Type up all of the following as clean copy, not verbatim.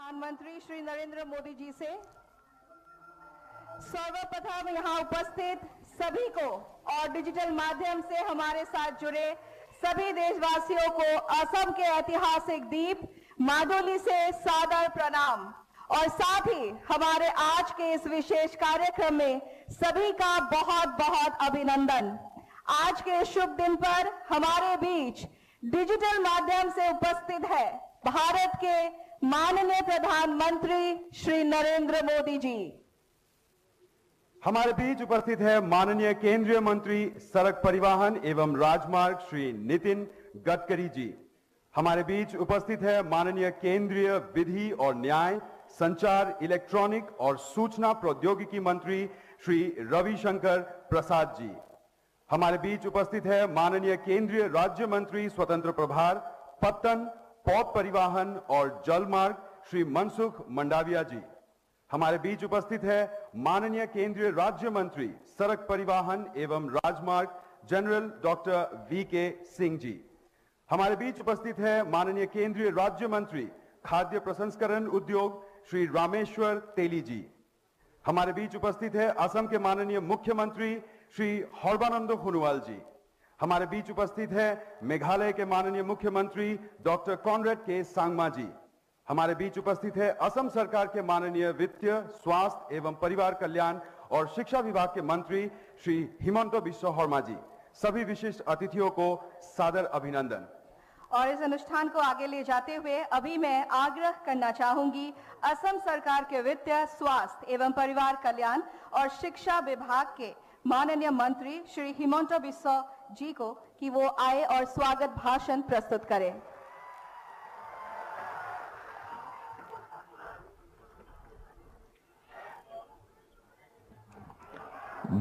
प्रधानमंत्री श्री नरेंद्र मोदी जी से सर्वप्रथम यहाँ उपस्थित सभी को और डिजिटल माध्यम से हमारे साथ जुड़े सभी देशवासियों को असम के ऐतिहासिक द्वीप माजुली से सादर प्रणाम और साथ ही हमारे आज के इस विशेष कार्यक्रम में सभी का बहुत बहुत अभिनंदन। आज के शुभ दिन पर हमारे बीच डिजिटल माध्यम से उपस्थित है भारत के माननीय प्रधानमंत्री श्री नरेंद्र मोदी जी। हमारे बीच उपस्थित है माननीय केंद्रीय मंत्री सड़क परिवहन एवं राजमार्ग श्री नितिन गडकरी जी। हमारे बीच उपस्थित है माननीय केंद्रीय विधि और न्याय, संचार, इलेक्ट्रॉनिक और सूचना प्रौद्योगिकी मंत्री श्री रविशंकर प्रसाद जी। हमारे बीच उपस्थित है माननीय केंद्रीय राज्य मंत्री स्वतंत्र प्रभार पत्तन, पौध परिवहन और जलमार्ग श्री मनसुख मंडाविया जी। हमारे बीच उपस्थित है माननीय केंद्रीय राज्य मंत्री सड़क परिवहन एवं राजमार्ग general doctor VK Singh ji. हमारे बीच उपस्थित है माननीय केंद्रीय राज्य मंत्री खाद्य प्रसंस्करण उद्योग श्री रामेश्वर तेली जी। हमारे बीच उपस्थित है असम के माननीय मुख्यमंत्री श्री सर्बानंद सोनोवाल जी। हमारे बीच उपस्थित है मेघालय के माननीय मुख्यमंत्री डॉक्टर कॉनरेड के सांगमा जी। हमारे बीच उपस्थित है असम सरकार के माननीय वित्त, स्वास्थ्य एवं परिवार कल्याण और शिक्षा विभाग के मंत्री श्री हिमंत बिश्व शर्मा जी। सभी विशिष्ट अतिथियों को सादर अभिनंदन। और इस अनुष्ठान को आगे ले जाते हुए अभी मैं आग्रह करना चाहूंगी असम सरकार के वित्त, स्वास्थ्य एवं परिवार कल्याण और शिक्षा विभाग के माननीय मंत्री श्री हिमंत बिश्व जी को कि वो आए और स्वागत भाषण प्रस्तुत करें।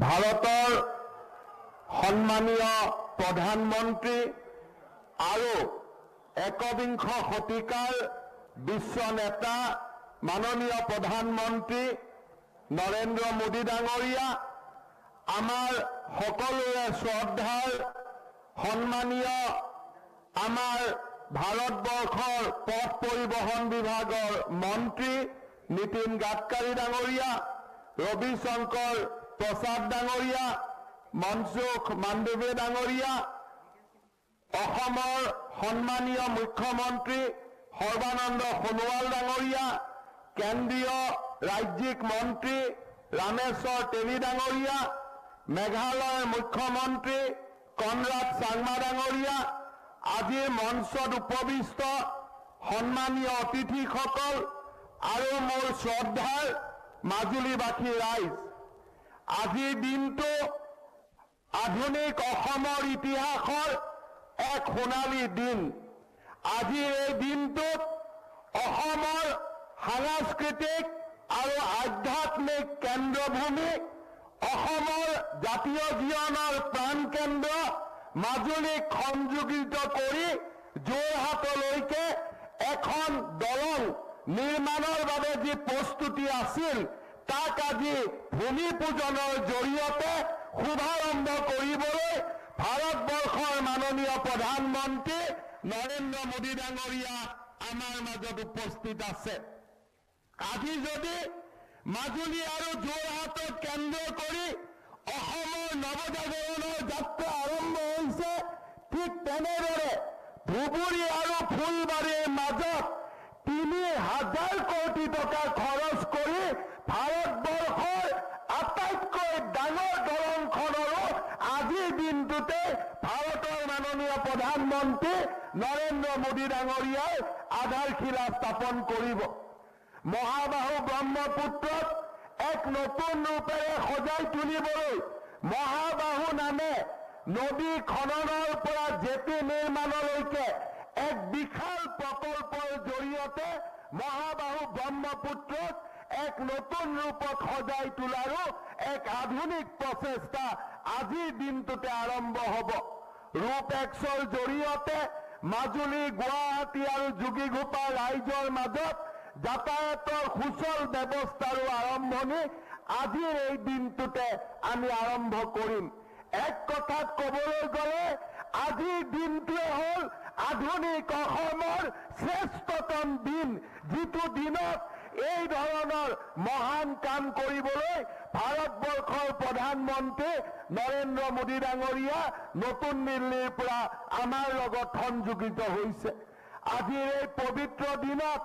भारतर सम्मानीय प्रधानमंत्री और एकविंश शतिकार विश्व नेता माननीय प्रधानमंत्री नरेंद्र मोदी डांगरिया, आमार सकलोरे श्रद्धार सम्मानीय आमार भारतवर्षर पथ परिवहन विभागर मंत्री नितिन गडकरी डांगरिया, रविशंकर प्रसाद डांगरिया, मनसुख मांडविया डांगरिया, असমৰ सम्मानीय मुख्यमंत्री सर्बानंद सोनोवाल डांगरिया, केंद्रीय राज्यिक मंत्री रामेश्वर तेली डांगरिया, मेघालय मुख्यमंत्री कॉनराड सांगमा डांगरिया, आज मंचत उपविष्ट सम्मानीय अतिथिসকল और मोर श्रद्धार মাজুলীবাসী राइज, আজিৰ দিনটো आधुनिक অসমৰ ইতিহাসৰ एक সোণালী दिन। আজিৰ এই দিনটোত অসমৰ সাংস্কৃতিক और आध्यात्मिक केंद्रभूमि অসমৰ জাতীয় জীৱনৰ প্ৰাণ কেন্দ্ৰ মাজুলীক সংযোজিত কৰি যোৰহাটলৈকে এখন দলং নিৰ্মাণৰ বাবে যি প্ৰস্তুতি আছিল তাক আজি ভূমি পূজনৰ জৰিয়তে শুভাৰম্ভ কৰিবলৈ ভাৰতবৰ্ষৰ মাননীয় প্ৰধানমন্ত্ৰী নৰেন্দ্ৰ মোদী ডাঙৰীয়া আমাৰ মাজত উপস্থিত আছে। আজি যদি মাজুলী আৰু যোৰহাটক কেন্দ্ৰ কৰি অসমৰ নৱজাগৰণৰ যাত্ৰা আৰম্ভ হৈছে, ঠিক তেনেদৰে ধুবুৰী আৰু ফুলবাৰীৰ মাজত ৩,০০০ কোটি টকা খৰচ কৰি ভাৰতবৰ্ষৰ আটাইতকৈ ডাঙৰ দলংখনৰো আজিৰ দিনটোতে ভাৰতৰ মাননীয় প্ৰধানমন্ত্ৰী নৰেন্দ্ৰ মোদী ডাঙৰীয়াই আধাৰশিলা স্থাপন কৰিব। মহাবাহু ব্ৰহ্মপুত্ৰক এক নতুন ৰূপেৰে সজাই তুলিবলৈ মহাবাহু নামে নদী খননৰ পৰা জেটি নিৰ্মাণলৈকে এক বিশাল প্ৰকল্পৰ জৰিয়তে মহাবাহু ব্ৰহ্মপুত্ৰক এক নতুন ৰূপত সজাই তোলাৰো এক আধুনিক প্ৰচেষ্টা আজিৰ দিনটোতে আৰম্ভ হ'ব। ৰূপএক্সৰ জৰিয়তে মাজুলী, গুৱাহাটী আৰু যোগীঘোপা ৰাইজৰ মাজত যাতায়াতৰ সুচল ব্যৱস্থাৰো আৰম্ভণি আজিৰ এই দিনটোতে আমি আৰম্ভ কৰিম। এক কথাত ক'বলৈ গ'লে আজিৰ দিনটোৱে হ'ল আধুনিক অসমৰ শ্ৰেষ্ঠতম দিন, যিটো দিনত এই ধৰণৰ মহান কাম কৰিবলৈ ভাৰতবৰ্ষৰ প্ৰধানমন্ত্ৰী নৰেন্দ্ৰ মোদী ডাঙৰীয়া নতুন দিল্লীৰ পৰা আমাৰ লগত সংযোজিত হৈছে। আজিৰ এই পবিত্ৰ দিনত,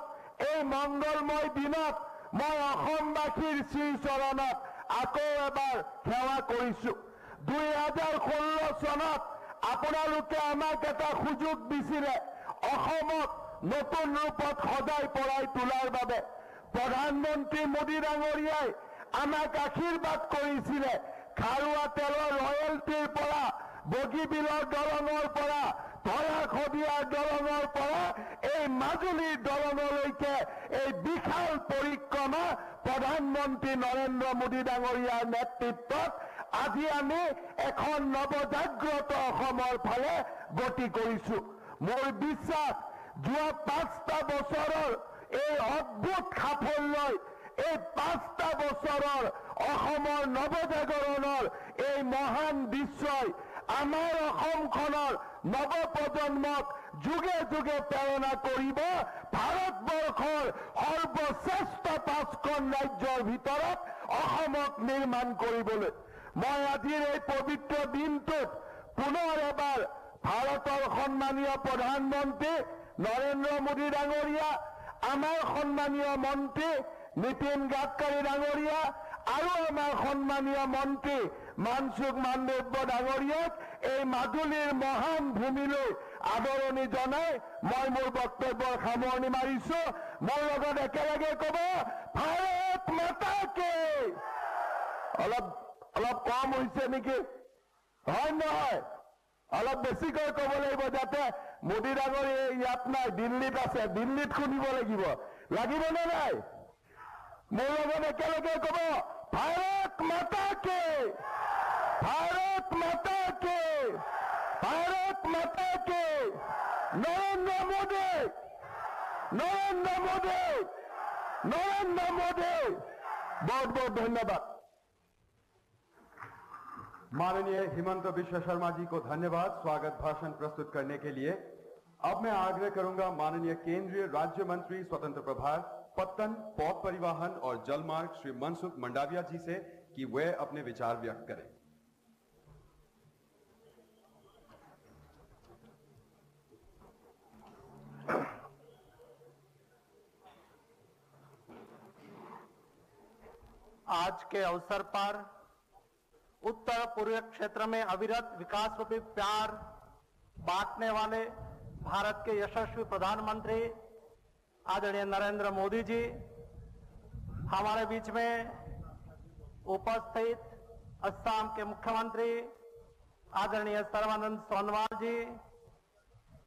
এই মংগলময় দিনত মই অসমবাসীৰ শ্ৰীচৰণত আকৌ এবাৰ সেৱা কৰিছো। 2016 চনত আপোনালোকে আমাক এটা সুযোগ দিছিলে অসমক নতুন ৰূপত সজাই পৰাই তোলাৰ বাবে। প্ৰধানমন্ত্ৰী মোদী ডাঙৰীয়াই আমাক আশীৰ্বাদ কৰিছিলে খাৰুৱা তেলৰ ৰয়েলটিৰ পৰা, বগীবিলৰ দলঙৰ পৰা, ধৰাশদিয়াৰ দলঙৰ পৰা এই মাজুলীৰ দলঙলৈকে এই বিশাল পৰিক্ৰমা প্ৰধানমন্ত্ৰী নৰেন্দ্ৰ মোদী ডাঙৰীয়াৰ নেতৃত্বত আজি আমি এখন নৱজাগ্ৰত অসমৰ ফালে গতি কৰিছো। মোৰ বিশ্বাস যোৱা 5টা বছৰৰ এই অদ্ভুত সাফল্যই, এই 5টা বছৰৰ অসমৰ নৱজাগৰণৰ এই মহান দৃশ্যই আমাৰ অসমখনৰ নৱপ্ৰজন্মক যুগে যুগে প্ৰেৰণা কৰিব ভাৰতবৰ্ষৰ সৰ্বশ্ৰেষ্ঠ 5খন ৰাজ্যৰ ভিতৰত অসমক নিৰ্মাণ কৰিবলৈ। মই আজিৰ এই পবিত্ৰ দিনটোত পুনৰ এবাৰ ভাৰতৰ সন্মানীয় প্ৰধানমন্ত্ৰী নৰেন্দ্ৰ মোদী ডাঙৰীয়া, আমাৰ সন্মানীয় মন্ত্ৰী নীতিন গাডকাৰী ডাঙৰীয়া আৰু আমাৰ সন্মানীয় মন্ত্ৰী মনসুখ মাণ্ডব্য ডাঙৰীয়াক এই মাজুলীৰ মহান ভূমিলৈ আদৰণি জনাই মই মোৰ বক্তব্যৰ সামৰণি মাৰিছো। মোৰ লগত একেলগে ক'ব, ভাৰত মাতা কি। অলপ কম হৈছে নেকি? হয় নহয়? অলপ বেছিকৈ ক'ব লাগিব, যাতে মোদী ডাঙৰী ইয়াত নাই, দিল্লীত আছে, দিল্লীত শুনিব লাগিব। লাগিবনে নাই? মোৰ লগত একেলগে ক'ব, ভাৰত মাতা কি, ভাৰত মাতা কি, ভাৰত মাতা কি, নৰেন্দ্ৰ মোদী, নৰেন্দ্ৰ মোদী, নরেন্দ্র मोदी। बहुत बहुत धन्यवाद। माननीय हिमंत बिश्व शर्मा जी को धन्यवाद स्वागत भाषण प्रस्तुत करने के लिए। अब मैं आग्रह करूंगा माननीय केंद्रीय राज्य मंत्री स्वतंत्र प्रभार पत्तन, पौध परिवहन और जलमार्ग श्री मनसुख मंडाविया जी से कि वे अपने विचार व्यक्त करें। आज के अवसर पर उत्तर पूर्वी क्षेत्र में अविरत विकास रूपी प्यार बांटने वाले भारत के यशस्वी प्रधानमंत्री आदरणीय नरेंद्र मोदी जी हमारे बीच में उपस्थित, असम के मुख्यमंत्री आदरणीय सर्बानंद सोनोवाल जी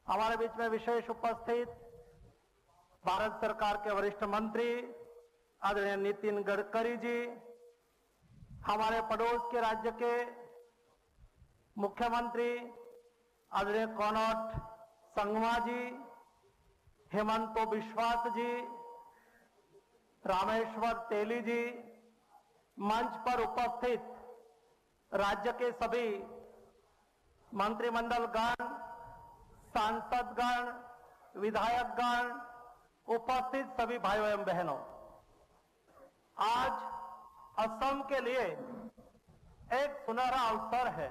हमारे बीच में विशेष उपस्थित, भारत सरकार के वरिष्ठ मंत्री आदरणीय नितिन गडकरी जी, हमारे पड़ोस के राज्य के मुख्यमंत्री आदरणीय कनॉट संगमा जी, हेमंतो बिश्वास जी, रामेश्वर तेली जी, मंच पर उपस्थित राज्य के सभी मंत्रिमंडल गण, सांसदगण, विधायकगण, उपस्थित सभी भाइयों एवं बहनों, आज असम के लिए एक सुनहरा अवसर है।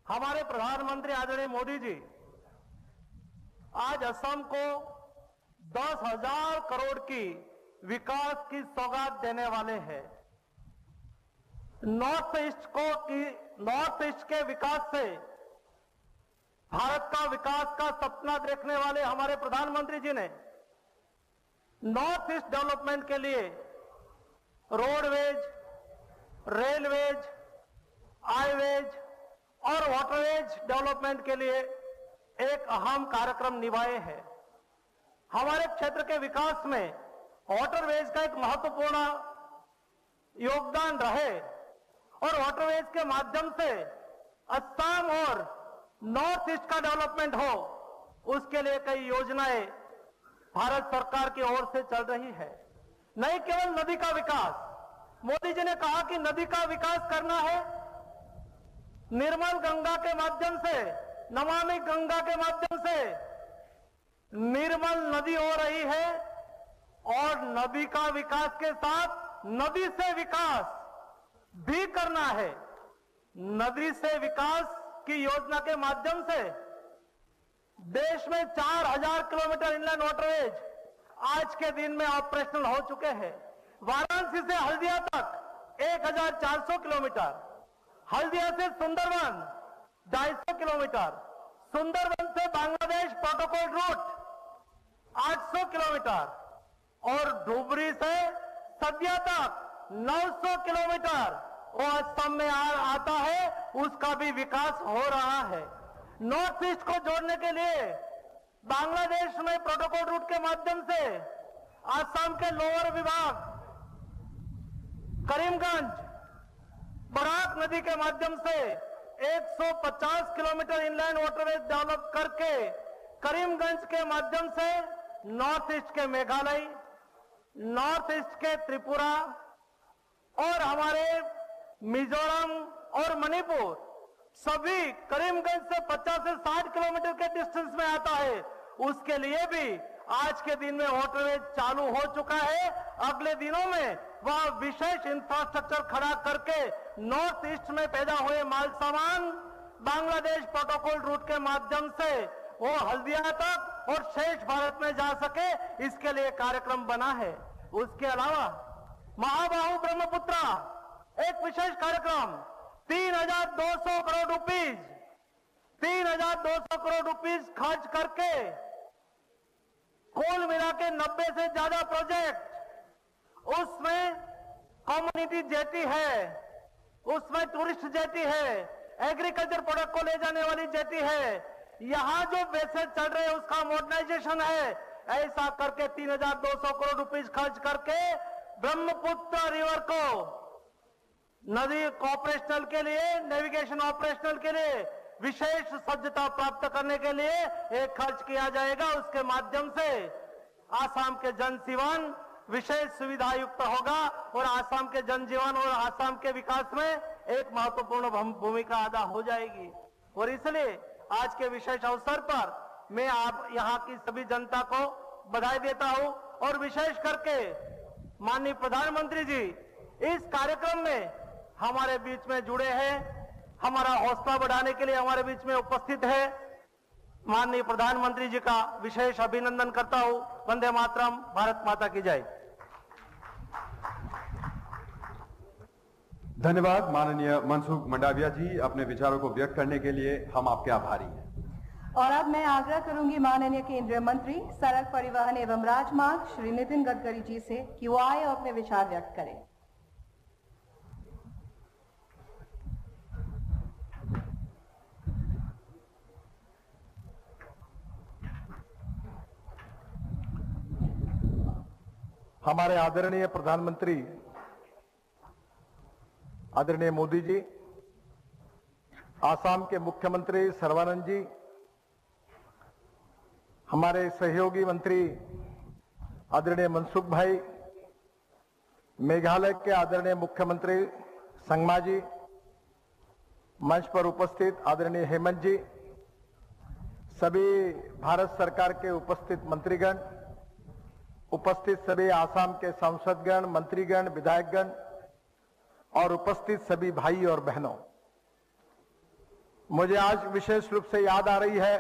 हमारे प्रधानमंत्री आदरणीय मोदी जी आज असम को 10,000 करोड़ की विकास की सौगात देने वाले हैं। नॉर्थ ईस्ट के विकास से भारत का विकास का सपना देखने वाले हमारे प्रधानमंत्री जी ने नॉर्थ ईस्ट डेवलपमेंट के लिए रोडवेज, रेलवेज, हाईवेज और वाटरवेज डेवलपमेंट के लिए एक अहम कार्यक्रम निभाए हैं। हमारे क्षेत्र के विकास में वाटरवेज का एक महत्वपूर्ण योगदान रहे और वाटरवेज के माध्यम से असम और नॉर्थ ईस्ट का डेवलपमेंट हो, उसके लिए कई योजनाएं भारत सरकार की ओर से चल रही है। नहीं केवल नदी का विकास, मोदी जी ने कहा कि नदी का विकास करना है, निर्मल गंगा के माध्यम से नमामि गंगा के माध्यम से निर्मल नदी हो रही है और नदी का विकास के साथ नदी से विकास भी करना है। नदी से विकास की योजना के माध्यम से देश में 4000 किलोमीटर इनलैंड वाटरवेज आज के दिन में ऑपरेशनल हो चुके हैं। वाराणसी से हल्दिया तक 1400 किलोमीटर, हल्दिया से सुंदरवन 250 किलोमीटर, सुंदरवन से बांग्लादेश प्रोटोकॉल रूट 800 किलोमीटर और धुबरी से सदिया तक 900 किलोमीटर वो असम में आता है, उसका भी विकास हो रहा है। नॉर्थ ईस्ट को जोड़ने के लिए बांग्लादेश में प्रोटोकॉल रूट के माध्यम से असम के लोअर विभाग करीमगंज बराक नदी के माध्यम से 150 किलोमीटर इनलैंड वाटरवेज डेवलप करके करीमगंज के माध्यम से नॉर्थ ईस्ट के मेघालय, नॉर्थ ईस्ट के त्रिपुरा और हमारे मिजोरम और मणिपुर सभी करीमगंज से 50 से 60 किलोमीटर के डिस्टेंस में आता है। उसके लिए भी आज के दिन में वाटरवेज चालू हो चुका है। अगले दिनों में वह विशेष इंफ्रास्ट्रक्चर खड़ा करके नॉर्थ ईस्ट में पैदा हुए माल सामान बांग्लादेश प्रोटोकॉल रूट के माध्यम से वो हल्दिया तक और शेष भारत में जा सके, इसके लिए कार्यक्रम बना है। उसके अलावा महाबाहु ब्रह्मपुत्रा एक विशेष कार्यक्रम 3200 करोड़ रुपीज 3200 करोड़ रुपीज खर्च करके कुल मिला के 90 से ज्यादा प्रोजेक्ट, उसमें कम्युनिटी जेटी है, उसमें टूरिस्ट जेटी है, एग्रीकल्चर प्रोडक्ट को ले जाने वाली जेटी है, यहां जो बेसेस चल रहे हैं उसका मॉडर्नाइजेशन है। ऐसा करके 3200 करोड़ रुपीज खर्च करके ब्रह्मपुत्र रिवर को नदी ऑपरेशनल के लिए, नेविगेशन ऑपरेशनल के लिए विशेष सज्जता प्राप्त करने के लिए एक खर्च किया जाएगा। उसके माध्यम से आसाम के जनजीवन विशेष सुविधा युक्त होगा और आसाम के जनजीवन और आसाम के विकास में एक महत्वपूर्ण भूमिका अदा हो जाएगी। और इसलिए आज के विशेष अवसर पर मैं आप यहाँ की सभी जनता को बधाई देता हूँ और विशेष करके माननीय प्रधानमंत्री जी इस कार्यक्रम में हमारे बीच में जुड़े हैं, हमारा हौसला बढ़ाने के लिए हमारे बीच में उपस्थित है। माननीय प्रधानमंत्री जी का विशेष अभिनंदन करता हूं। वंदे मातरम, भारत माता की जय। धन्यवाद माननीय मनसुख मंडाविया जी, अपने विचारों को व्यक्त करने के लिए हम आपके आभारी हैं। और अब मैं आग्रह करूंगी माननीय केंद्रीय मंत्री सड़क परिवहन एवं राजमार्ग श्री नितिन गडकरी जी से कि वो आए और अपने विचार व्यक्त करें। हमारे आदरणीय प्रधानमंत्री आदरणीय मोदी जी, आसाम के मुख्यमंत्री सर्बानंद जी, हमारे सहयोगी मंत्री आदरणीय मनसुख भाई, मेघालय के आदरणीय मुख्यमंत्री संगमा जी, मंच पर उपस्थित आदरणीय हेमंत जी, सभी भारत सरकार के उपस्थित मंत्रीगण, उपस्थित सभी आसाम के सांसदगण, मंत्रीगण, विधायकगण और उपस्थित सभी भाई और बहनों, मुझे आज विशेष रूप से याद आ रही है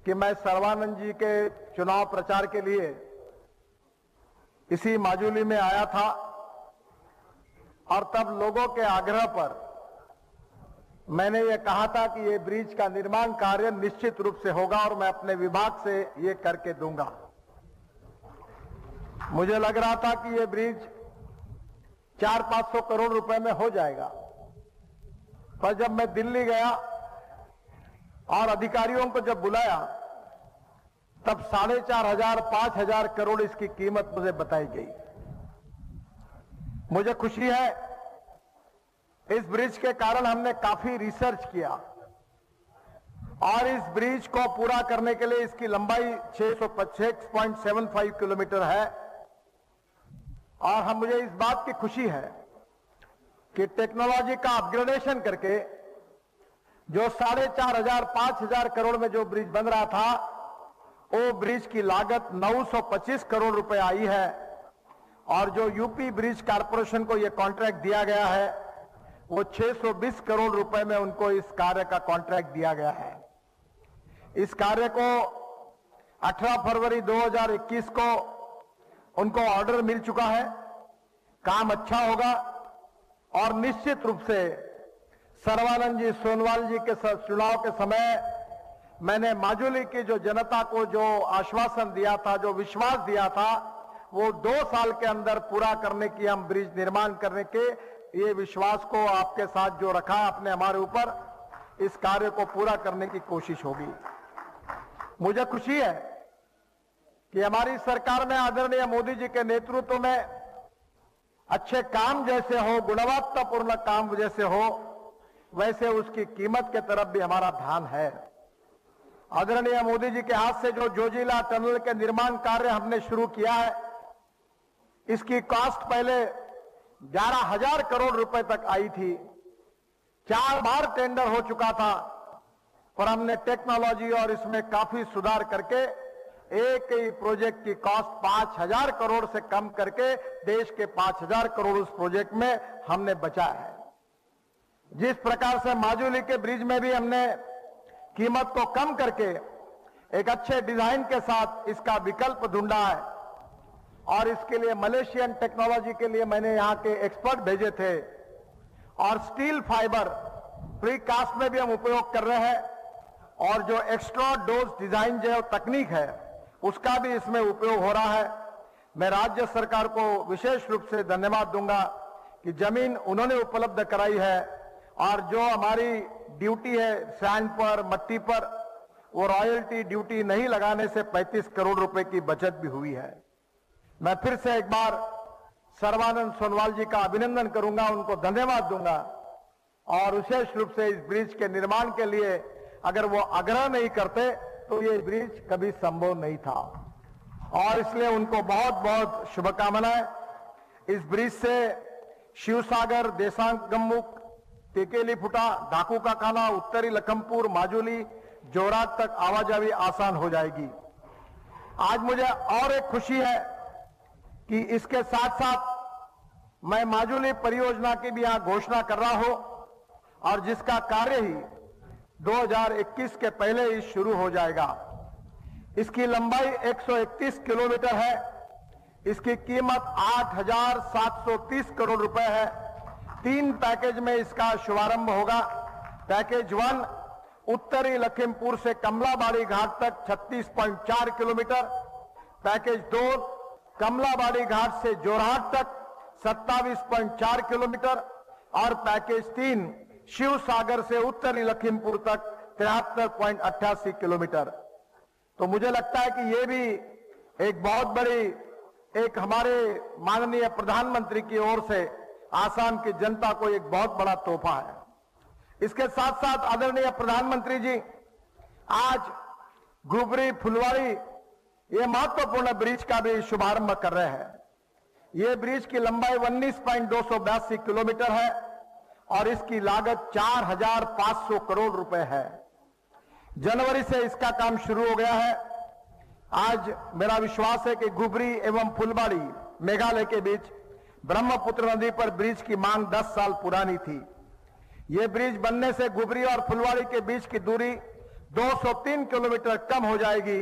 कि मैं सर्बानंद जी के चुनाव प्रचार के लिए इसी माजुली में आया था और तब लोगों के आग्रह पर मैंने ये कहा था कि ये ब्रिज का निर्माण कार्य निश्चित रूप से होगा और मैं अपने विभाग से ये करके दूंगा। मुझे लग रहा था कि ये ब्रिज 400-500 करोड़ रुपए में हो जाएगा, पर जब मैं दिल्ली गया और अधिकारियों को जब बुलाया तब 4,500-5,000 करोड़ इसकी कीमत मुझे बताई गई। मुझे खुशी है, इस ब्रिज के कारण हमने काफी रिसर्च किया और इस ब्रिज को पूरा करने के लिए इसकी लंबाई 6.75 किलोमीटर है और मुझे इस बात की खुशी है कि टेक्नोलॉजी का अपग्रेडेशन करके जो 4,500 5,000 करोड़ में जो ब्रिज बन रहा था, वो ब्रिज की लागत 925 करोड़ रुपए आई है। और जो यूपी ब्रिज कारपोरेशन को यह कॉन्ट्रैक्ट दिया गया है, वो 620 करोड़ रुपए में उनको इस कार्य का कॉन्ट्रैक्ट दिया गया है। इस कार्य को 18 फरवरी 2021 को उनको ऑर्डर मिल चुका है। काम अच्छा होगा और निश्चित रूप से सर्बानंद जी सोनवाल जी के चुनाव के समय मैंने माजुली की जो जनता को जो आश्वासन दिया था, जो विश्वास दिया था, वो 2 साल के अंदर पूरा करने की, हम ब्रिज निर्माण करने के ये विश्वास को आपके साथ जो रखा है आपने हमारे ऊपर, इस कार्य को पूरा करने की कोशिश होगी। मुझे खुशी है कि हमारी सरकार में आदरणीय मोदी जी के नेतृत्व में अच्छे काम जैसे हो, गुणवत्तापूर्ण काम जैसे हो, वैसे उसकी कीमत के तरफ भी हमारा ध्यान है। आदरणीय मोदी जी के हाथ से जो जोजिला टनल के निर्माण कार्य हमने शुरू किया है, इसकी कॉस्ट पहले 11,000 करोड़ रुपए तक आई थी। 4 बार टेंडर हो चुका था, पर हमने टेक्नोलॉजी और इसमें काफी सुधार करके एक ही प्रोजेक्ट की कॉस्ट 5,000 करोड़ से कम करके देश के 5,000 करोड़ उस प्रोजेक्ट में हमने बचाया है। जिस प्रकार से माजुली के ब्रिज में भी हमने कीमत को कम करके एक अच्छे डिजाइन के साथ इसका विकल्प ढूंढा है, और इसके लिए मलेशियन टेक्नोलॉजी के लिए मैंने यहां के एक्सपर्ट भेजे थे, और स्टील फाइबर प्री कास्ट में भी हम उपयोग कर रहे हैं, और जो एक्स्ट्रा डोज डिजाइन जो तकनीक है उसका भी इसमें उपयोग हो रहा है। मैं राज्य सरकार को विशेष रूप से धन्यवाद दूंगा कि जमीन उन्होंने उपलब्ध कराई है, और जो हमारी ड्यूटी है सैंड पर, मट्टी पर, वो रॉयल्टी ड्यूटी नहीं लगाने से 35 करोड़ रुपए की बचत भी हुई है। मैं फिर से एक बार सर्बानंद सोनवाल जी का अभिनंदन करूंगा, उनको धन्यवाद दूंगा, और विशेष रूप से इस ब्रिज के निर्माण के लिए अगर वो आग्रह नहीं करते तो ये ब्रिज कभी संभव नहीं था, और इसलिए उनको बहुत बहुत शुभकामनाएं। इस ब्रिज से शिवसागर, देसांगमुख, टेकेली फुटा, डाकू का खाना, उत्तरी लखनपुर, माजुली, जोराट तक आवाजाही आसान हो जाएगी। आज मुझे और एक खुशी है कि इसके साथ साथ मैं माजुली परियोजना की भी यहां घोषणा कर रहा हूं, और जिसका कार्य ही 2021 के पहले ही शुरू हो जाएगा। इसकी लंबाई 131 किलोमीटर है। इसकी कीमत 8,730 करोड़ रुपए है। 3 पैकेज में इसका शुभारंभ होगा। पैकेज 1 उत्तरी लखीमपुर से कमलाबाड़ी घाट तक 36.4 किलोमीटर, पैकेज 2 कमलाबाड़ी घाट से जोरहाट तक 27.4 किलोमीटर, और पैकेज 3 शिव सागर से उत्तरी लखीमपुर तक 73.88 किलोमीटर। तो मुझे लगता है कि ये भी एक बहुत बड़ी, एक हमारे माननीय प्रधानमंत्री की ओर से आसाम की जनता को एक बहुत बड़ा तोहफा है। इसके साथ साथ आदरणीय प्रधानमंत्री जी आज घुबरी फुलवाड़ी ये महत्वपूर्ण ब्रिज का भी शुभारंभ कर रहे हैं। ये ब्रिज की लंबाई 19.282 किलोमीटर है, और इसकी लागत 4,500 करोड़ रुपए है। जनवरी से इसका काम शुरू हो गया है। आज मेरा विश्वास है कि घुबरी एवं फुलवाड़ी मेघालय के बीच ब्रह्मपुत्र नदी पर ब्रिज की मांग 10 साल पुरानी थी। यह ब्रिज बनने से घुबरी और फुलवाड़ी के बीच की दूरी 203 किलोमीटर कम हो जाएगी,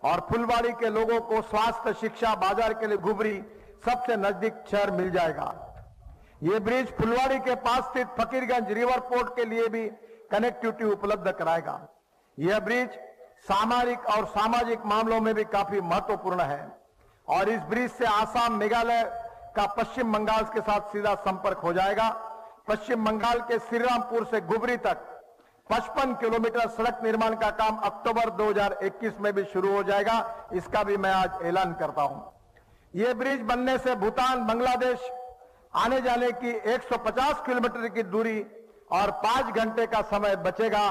और फुलवाड़ी के लोगों को स्वास्थ्य, शिक्षा, बाजार के लिए घुबरी सबसे नजदीक शहर मिल जाएगा। यह ब्रिज फुलवाड़ी के पास स्थित फकीरगंज रिवर पोर्ट के लिए भी कनेक्टिविटी उपलब्ध कराएगा। यह ब्रिज सामरिक और सामाजिक मामलों में भी काफी महत्वपूर्ण है, और इस ब्रिज से आसाम, मेघालय का पश्चिम बंगाल के साथ सीधा संपर्क हो जाएगा। पश्चिम बंगाल के श्रीरामपुर से घुबरी तक 55 किलोमीटर सड़क निर्माण का काम अक्टूबर 2021 में भी शुरू हो जाएगा। इसका भी मैं आज ऐलान करता हूं। यह ब्रिज बनने से भूटान, बांग्लादेश आने जाने की 150 किलोमीटर की दूरी और 5 घंटे का समय बचेगा,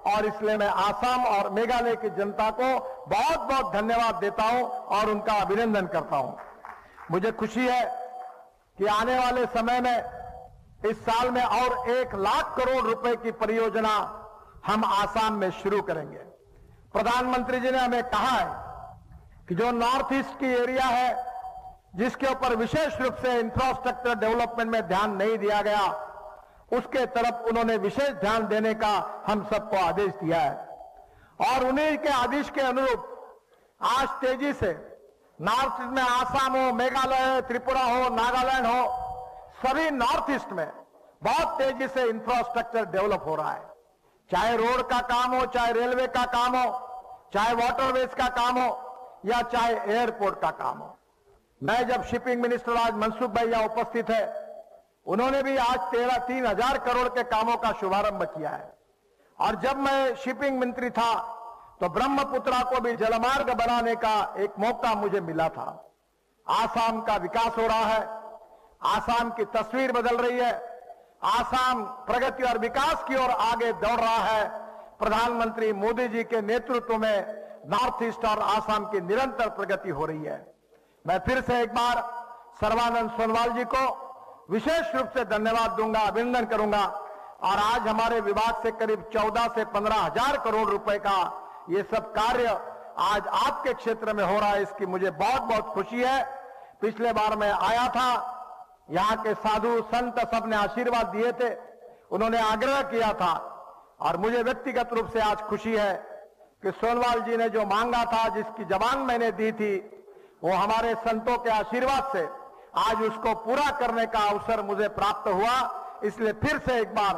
और इसलिए मैं आसाम और मेघालय की जनता को बहुत बहुत धन्यवाद देता हूं और उनका अभिनंदन करता हूं। मुझे खुशी है कि आने वाले समय में इस साल में और 1 लाख करोड़ रुपए की परियोजना हम आसाम में शुरू करेंगे। प्रधानमंत्री जी ने हमें कहा है कि जो नॉर्थ ईस्ट की एरिया है जिसके ऊपर विशेष रूप से इंफ्रास्ट्रक्चर डेवलपमेंट में ध्यान नहीं दिया गया, उसके तरफ उन्होंने विशेष ध्यान देने का हम सबको आदेश दिया है। और उन्हीं के आदेश के अनुरूप आज तेजी से नॉर्थ ईस्ट में आसाम हो, मेघालय हो, त्रिपुरा हो, नागालैंड हो, सभी नॉर्थ ईस्ट में बहुत तेजी से इंफ्रास्ट्रक्चर डेवलप हो रहा है। चाहे रोड का काम हो, चाहे रेलवे का काम हो, चाहे वाटरवेज का काम हो, या चाहे एयरपोर्ट का काम हो। मैं जब शिपिंग मिनिस्टर आज मनसुख भाई यहां उपस्थित है, उन्होंने भी आज 3,000 करोड़ के कामों का शुभारंभ किया है। और जब मैं शिपिंग मंत्री था तो ब्रह्मपुत्रा को भी जलमार्ग बनाने का एक मौका मुझे मिला था। आसाम का विकास हो रहा है, आसाम की तस्वीर बदल रही है, आसाम प्रगति और विकास की ओर आगे दौड़ रहा है। प्रधानमंत्री मोदी जी के नेतृत्व में नॉर्थ ईस्ट और आसाम की निरंतर प्रगति हो रही है। मैं फिर से एक बार सर्बानंद सोनोवाल जी को विशेष रूप से धन्यवाद दूंगा, अभिनंदन करूंगा। और आज हमारे विभाग से करीब 14 से 15,000 करोड़ रुपए का ये सब कार्य आज आपके क्षेत्र में हो रहा है, इसकी मुझे बहुत बहुत खुशी है। पिछले बार मैं आया था, यहाँ के साधु संत सबने आशीर्वाद दिए थे, उन्होंने आग्रह किया था, और मुझे व्यक्तिगत रूप से आज खुशी है कि सोनोवाल जी ने जो मांगा था, जिसकी जबान मैंने दी थी, वो हमारे संतों के आशीर्वाद से आज उसको पूरा करने का अवसर मुझे प्राप्त हुआ। इसलिए फिर से एक बार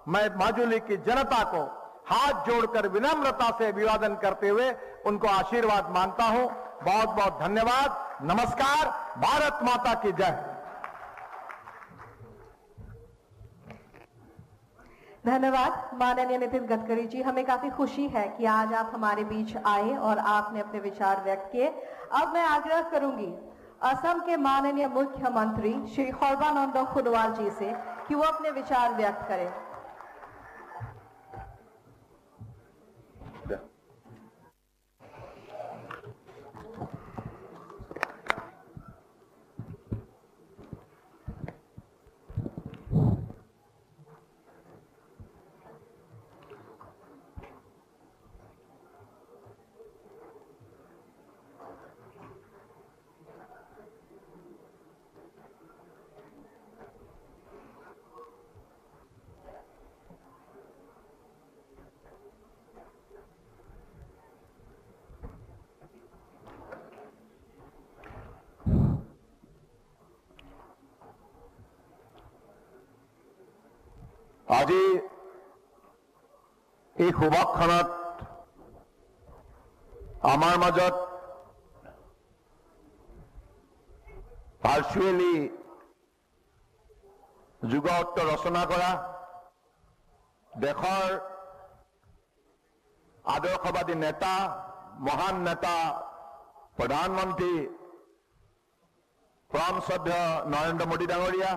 मैं माजुली की जनता को हाथ जोड़कर विनम्रता से अभिवादन करते हुए उनको आशीर्वाद मांगता हूं। बहुत बहुत धन्यवाद, नमस्कार, भारत माता की जय। धन्यवाद माननीय नितिन गडकरी जी, हमें काफी खुशी है कि आज आप हमारे बीच आए और आपने अपने विचार व्यक्त किए। अब मैं आग्रह करूंगी असम के माननीय मुख्यमंत्री श्री सर्बानंद सोनोवाल जी से कि वो अपने विचार व्यक्त करें। আজি এই সভাখনত আমাৰ মাজত ভাৰ্চুৱেলি যুগাত্ত ৰচনা কৰা দেশৰ আদৰ্শবাদী নেতা, মহান নেতা, প্ৰধানমন্ত্ৰী পৰম শ্ৰদ্ধেয় নৰেন্দ্ৰ মোদী ডাঙৰীয়া,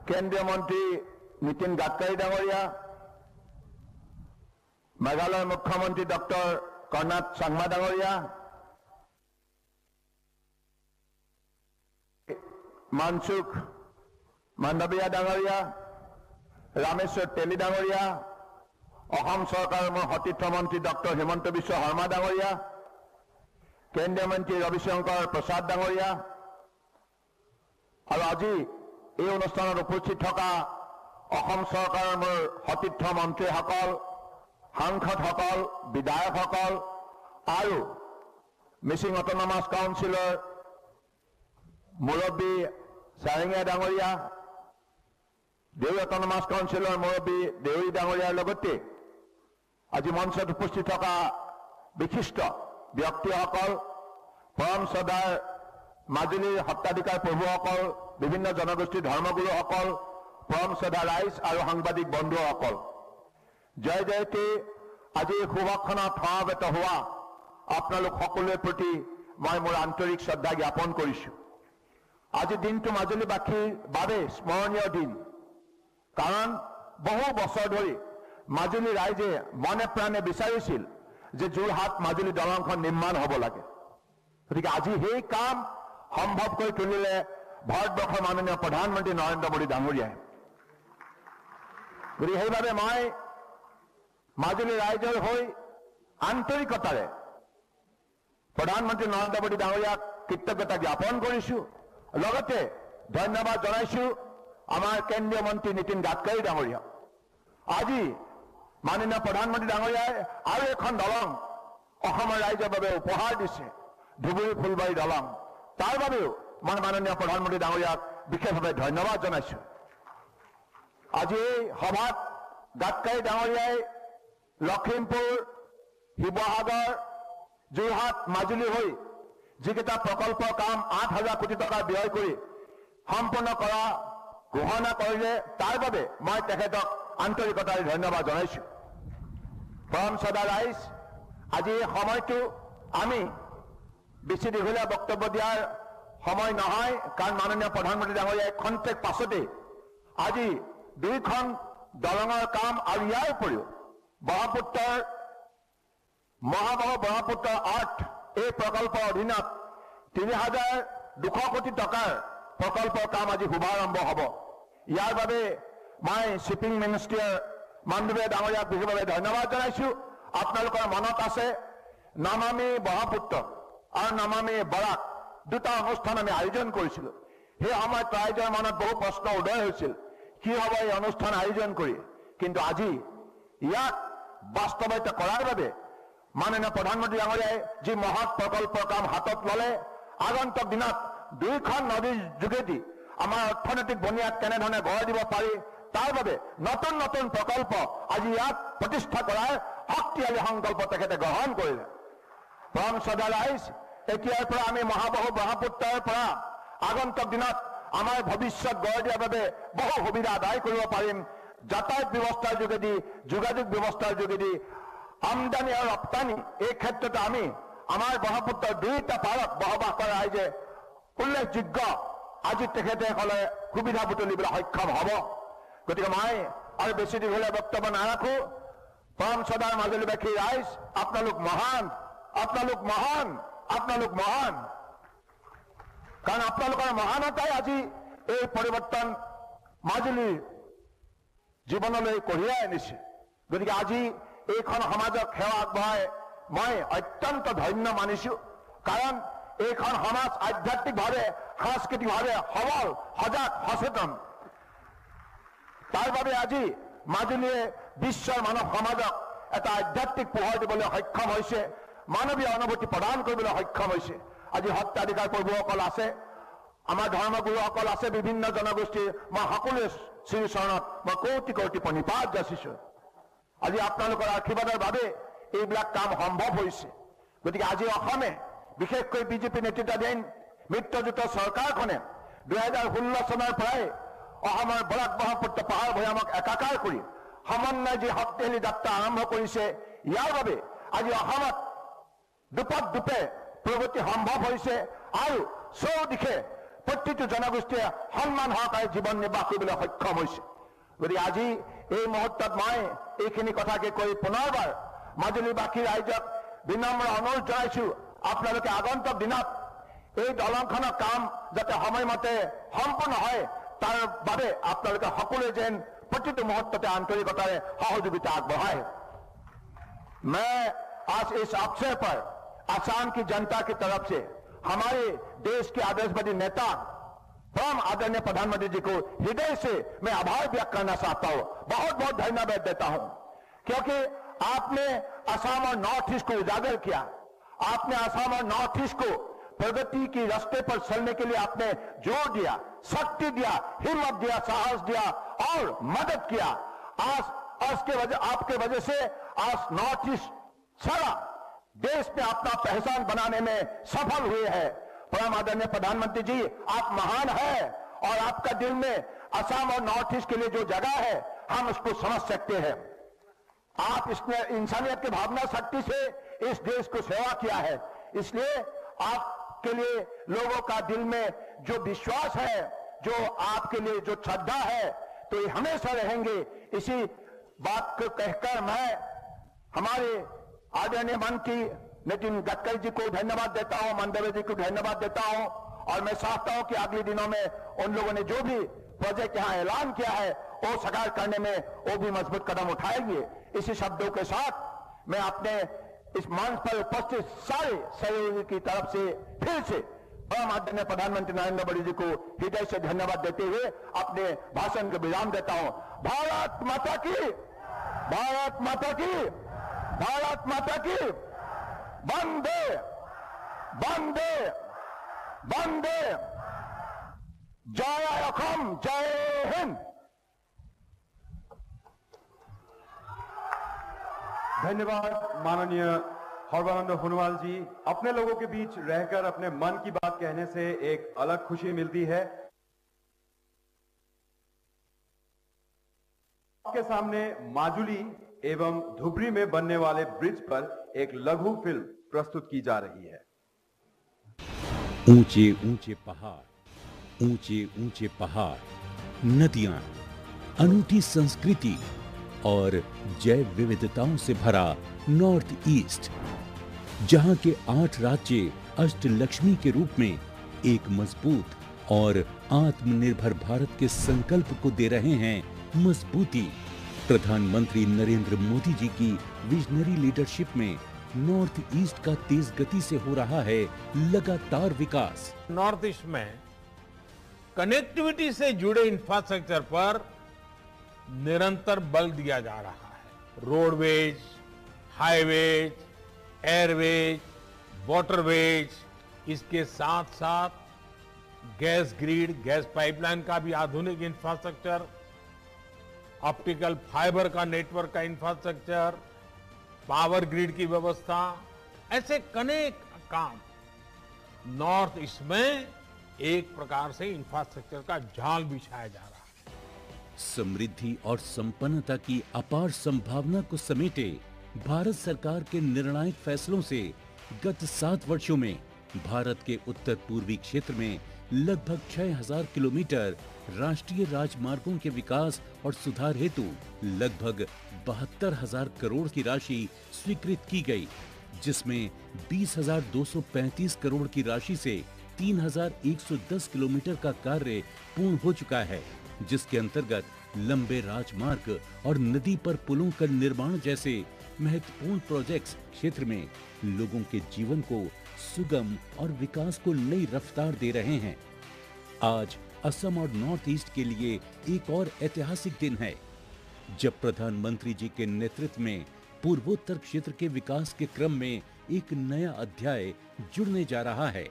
केंद्रीय मंत्री नितिन गडकरी डांगरिया, मेघालय मुख्यमंत्री डॉक्टर कर्नाड सांगमा डांगरिया, मनसुख मांडविया डांगरिया, रामेश्वर तेली डांगरिया, असम सरकार सतीर्थ मंत्री डॉक्टर हिमंत बिश्व शर्मा डांगरिया, केंद्रीय मंत्री रविशंकर प्रसाद डांगरिया, और आज এই অনুষ্ঠানত উপস্থিত থকা অসম চৰকাৰৰ মোৰ সতীৰ্থ মন্ত্ৰীসকল, সাংসদসকল, বিধায়কসকল আৰু মিচিং অট'নমাছ কাউন্সিলৰ মুৰব্বী চাৰিঙীয়া ডাঙৰীয়া, দেউৰী অট'নমাছ কাউন্সিলৰ মুৰব্বী দেউৰী ডাঙৰীয়াৰ লগতে আজি মঞ্চত উপস্থিত থকা বিশিষ্ট ব্যক্তিসকল, পৰম শ্ৰদ্ধাৰ মাজুলীৰ সত্ৰাধিকাৰ প্ৰভুসকল, বিভিন্ন জনগোষ্ঠীৰ ধৰ্মগুৰুসকল, পৰম শ্ৰদ্ধা ৰাইজ আৰু সাংবাদিক বন্ধুসকল, জয় জয়তে। আজি এই সভাখনত সমাবেত হোৱা আপোনালোক সকলোৰে প্ৰতি মই মোৰ আন্তৰিক শ্ৰদ্ধা জ্ঞাপন কৰিছো। আজি দিনটো মাজুলীবাসীৰ বাবে স্মৰণীয় দিন, কাৰণ বহু বছৰ ধৰি মাজুলী ৰাইজে মনে প্ৰাণে বিচাৰিছিল যে যোৰহাট মাজুলী দলংখন নিৰ্মাণ হ'ব লাগে। গতিকে আজি সেই কাম সম্ভৱ কৰি তুলিলে ভাৰতবৰ্ষৰ মাননীয় প্ৰধানমন্ত্ৰী নৰেন্দ্ৰ মোদী ডাঙৰীয়াই। গতিকে সেইভাবে মই মাজুলী ৰাইজৰ হৈ আন্তৰিকতাৰে প্ৰধানমন্ত্ৰী নৰেন্দ্ৰ মোদী ডাঙৰীয়াক কৃতজ্ঞতা জ্ঞাপন কৰিছো। লগতে ধন্যবাদ জনাইছো আমাৰ কেন্দ্ৰীয় মন্ত্ৰী নীতিন গাডকাৰী ডাঙৰীয়াক। আজি মাননীয় প্ৰধানমন্ত্ৰী ডাঙৰীয়াই আৰু এখন দলং অসমৰ ৰাইজৰ বাবে উপহাৰ দিছে, ধুবুৰী ফুলবাৰী দলং। তাৰ বাবেও মই মাননীয় প্ৰধানমন্ত্ৰী ডাঙৰীয়াক বিশেষভাৱে ধন্যবাদ জনাইছো। আজি এই সভাত গাডকাৰী ডাঙৰীয়াই লখিমপুৰ, শিৱসাগৰ, যোৰহাট, মাজুলী হৈ যিকেইটা প্ৰকল্পৰ কাম 8,000 কোটি টকা ব্যয় কৰি সম্পূৰ্ণ কৰা ঘোষণা কৰিলে তাৰ বাবে মই তেখেতক আন্তৰিকতাৰে ধন্যবাদ জনাইছো। পৰম শ্ৰদ্ধা ৰাইজ, আজি এই সময়টো আমি বেছি দীঘলীয়া বক্তব্য দিয়াৰ সময় নহয়, কাৰণ মাননীয় প্ৰধানমন্ত্ৰী ডাঙৰীয়াই খন্তেক পাছতেই আজি 2খন দলঙৰ কাম আৰু ইয়াৰ উপৰিও ব্ৰহ্মপুত্ৰৰ মহাবাহু ব্ৰহ্মপুত্ৰ 8 এই প্ৰকল্পৰ অধীনত 3,200 কোটি টকাৰ প্ৰকল্পৰ কাম আজি শুভাৰম্ভ হ'ব। ইয়াৰ বাবে মই শ্বিপিং মিনিষ্ট্ৰীৰ মাননীয় ডাঙৰীয়াক বিশেষভাৱে ধন্যবাদ জনাইছো। আপোনালোকৰ মনত আছে নমামি ব্ৰহ্মপুত্ৰ আৰু নমামি বৰাক দুটা অনুষ্ঠান আমি আয়োজন কৰিছিলো। সেই সময়ত ৰাইজৰ মনত বহু প্ৰশ্ন উদয় হৈছিল, কি হ'ব এই অনুষ্ঠান আয়োজন কৰি। কিন্তু আজি ইয়াক বাস্তৱায়িত কৰাৰ বাবে মাননীয় প্ৰধানমন্ত্ৰী ডাঙৰীয়াই যি মহৎ প্ৰকল্পৰ কাম হাতত ল'লে, আগন্তুক দিনত 2খন নদীৰ যোগেদি আমাৰ অৰ্থনৈতিক বুনিয়াদ কেনেধৰণে গঢ় দিব পাৰি তাৰ বাবে নতুন নতুন প্ৰকল্প আজি ইয়াত প্ৰতিষ্ঠা কৰাৰ শক্তিশালী সংকল্প তেখেতে গ্ৰহণ কৰিলে। পৰম শ্ৰদ্ধা ৰাইজ, এতিয়াৰ পৰা আমি মহাবাহু ব্ৰহ্মপুত্ৰৰ পৰা আগন্তুক দিনত আমাৰ ভৱিষ্যত গঢ় দিয়াৰ বাবে বহু সুবিধা আদায় কৰিব পাৰিম। যাতায়াত ব্যৱস্থাৰ যোগেদি, যোগাযোগ ব্যৱস্থাৰ যোগেদি, আমদানি আৰু ৰপ্তানি, এই ক্ষেত্ৰতে আমি আমাৰ ব্ৰহ্মপুত্ৰৰ 2টা পাৰত বসবাস কৰা ৰাইজে উল্লেখযোগ্য আজি তেখেতসকলে সুবিধা বুটলিবলৈ সক্ষম হ'ব। গতিকে মই আৰু বেছি দীঘলীয়া বক্তব্য নাৰাখো। পৰম শ্ৰদ্ধাৰ মাজুলীবাসী ৰাইজ, আপোনালোক মহান, আপোনালোক মহান, আপোনালোক মহান। কাৰণ আপোনালোকৰ মহানতাই আজি এই পৰিৱৰ্তন মাজুলীৰ জীৱনলৈ কঢ়িয়াই আনিছে। গতিকে আজি এইখন সমাজক সেৱা আগবঢ়াই মই অত্যন্ত ধন্য মানিছো। কাৰণ এইখন সমাজ আধ্যাত্মিকভাৱে, সাংস্কৃতিকভাৱে সবল, সজাগ, সচেতন। তাৰ বাবে আজি মাজুলীয়ে বিশ্বৰ মানৱ সমাজক এটা আধ্যাত্মিক পোহৰ দিবলৈ সক্ষম হৈছে, মানৱীয় অনুভূতি প্ৰদান কৰিবলৈ সক্ষম হৈছে। আজি সত্ৰাধিকাৰ প্ৰভুসকল আছে, আমাৰ ধৰ্মগুৰুসকল আছে, বিভিন্ন জনগোষ্ঠীৰ মই সকলোৱে শ্ৰীচৰণত মই কোটি কোটি প্ৰণিপাত যাচিছো। আজি আপোনালোকৰ আশীৰ্বাদৰ বাবে এইবিলাক কাম সম্ভৱ হৈছে। গতিকে আজি অসমে, বিশেষকৈ বিজেপি নেতৃত্বাধীন মিত্ৰজোঁটৰ চৰকাৰখনে 2016 চনৰ পৰাই অসমৰ বৰাক ব্ৰহ্মপুত্ৰ পাহাৰ ভৈয়ামক একাকাৰ কৰি সমন্বয় যি শক্তিশালী যাত্ৰা আৰম্ভ কৰিছে, ইয়াৰ বাবে আজি অসমত দুপে প্ৰগতি সম্ভৱ হৈছে আৰু চৌদিশে প্ৰতিটো জনগোষ্ঠীয়ে সন্মান সহকাৰে জীৱন নিৰ্বাহ কৰিবলৈ সক্ষম হৈছে। গতিকে আজি এই মুহূৰ্তত মই এইখিনি কথাকে কৈ পুনৰবাৰ মাজুলীবাসী ৰাইজক বিনম্ৰ অনুৰোধ জনাইছো, আপোনালোকে আগন্তুক দিনত এই দলংখনৰ কাম যাতে সময়মতে সম্পূৰ্ণ হয় তাৰ বাবে আপোনালোকে সকলোৱে যেন प्रतिटो मुहूर्त आंतरिकतारे सहयोगिता आगबढ़ाए। मैं आज इस अवसर पर असम की जनता की तरफ से हमारे देश के आदर्शवादी नेता परम आदरणीय प्रधानमंत्री जी को हृदय से मैं आभार व्यक्त करना चाहता हूं, बहुत बहुत धन्यवाद देता हूं, क्योंकि आपने असम और नॉर्थ ईस्ट को उजागर किया। आपने असम और नॉर्थ ईस्ट को प्रगति की रास्ते पर चलने के लिए आपने जोर दिया, शक्ति दिया, हिम्मत दिया, साहस दिया और मदद किया। आज आपके वजह से आज नॉर्थ ईस्ट सारा देश में अपना पहचान बनाने में सफल हुए हैं। परम आदरणीय प्रधानमंत्री जी, आप महान है और आपका दिल में असम और नॉर्थ ईस्ट के लिए जो जगह है हम उसको समझ सकते हैं। आप इसने इंसानियत की भावना शक्ति से इस देश को सेवा किया है, इसलिए आपके लिए लोगों का दिल में जो विश्वास है, जो आपके लिए जो श्रद्धा है, तो ये हमेशा रहेंगे। इसी बात को कहकर मैं हमारे आदरणीय मंत्री नितिन गडकरी जी को धन्यवाद देता हूं, मंडवे जी को धन्यवाद देता हूं और मैं चाहता हूं कि अगले दिनों में उन लोगों ने जो भी प्रोजेक्ट यहां ऐलान किया है वो साकार करने में वो भी मजबूत कदम उठाएंगे। इसी शब्दों के साथ मैं अपने इस मंच पर उपस्थित सारे सहयोगी की तरफ से फिर से आदरणीय प्रधानमंत्री नरेंद्र मोदी जी को हृदय से धन्यवाद देते हुए अपने भाषण को विराम देता हूं। भारत माता की, भारत माता की, भारत माता की, वंदे वंदे वंदे, जय असम, जय हिंद। धन्यवाद माननीय हरवानंद सोनोवाल जी। अपने लोगों के बीच रहकर अपने मन की बात कहने से एक अलग खुशी मिलती है। आपके सामने माजुली एवं धुबरी में बनने वाले ब्रिज पर एक लघु फिल्म प्रस्तुत की जा रही है। ऊंचे ऊंचे पहाड़, ऊंचे ऊंचे पहाड़, नदियां, अनूठी संस्कृति और जैव विविधताओं से भरा नॉर्थ ईस्ट, जहां के 8 राज्य अष्टलक्ष्मी के रूप में एक मजबूत और आत्मनिर्भर भारत के संकल्प को दे रहे हैं मजबूती। प्रधानमंत्री नरेंद्र मोदी जी की विजनरी लीडरशिप में नॉर्थ ईस्ट का तेज गति से हो रहा है लगातार विकास। नॉर्थ ईस्ट में कनेक्टिविटी से जुड़े इंफ्रास्ट्रक्चर पर निरंतर बल दिया जा रहा है। रोडवेज, हाईवेज, एयरवेज, वाटरवेज, इसके साथ साथ गैस ग्रिड, गैस पाइपलाइन का भी आधुनिक इंफ्रास्ट्रक्चर, ऑप्टिकल फाइबर का नेटवर्क का इंफ्रास्ट्रक्चर, पावर ग्रिड की व्यवस्था, ऐसे अनेक काम नॉर्थ ईस्ट में एक प्रकार से इंफ्रास्ट्रक्चर का जाल बिछाया जा रहा है। समृद्धि और संपन्नता की अपार संभावना को समेटे भारत सरकार के निर्णायक फैसलों से गत 7 वर्षों में भारत के उत्तर पूर्वी क्षेत्र में लगभग 6000 किलोमीटर राष्ट्रीय राजमार्गों के विकास और सुधार हेतु लगभग 72,000 करोड़ की राशि स्वीकृत की गई, जिसमें 20,235 करोड़ की राशि से 3,110 किलोमीटर का कार्य पूर्ण हो चुका है, जिसके अंतर्गत लंबे राजमार्ग और नदी पर पुलों का निर्माण जैसे महत्वपूर्ण प्रोजेक्ट्स क्षेत्र में लोगों के जीवन को सुगम और विकास को नई रफ्तार दे रहे हैं। आज असम और नॉर्थ ईस्ट के लिए एक और ऐतिहासिक दिन है, जब प्रधानमंत्री जी के नेतृत्व में पूर्वोत्तर क्षेत्र के विकास के क्रम में एक नया अध्याय जुड़ने जा रहा है।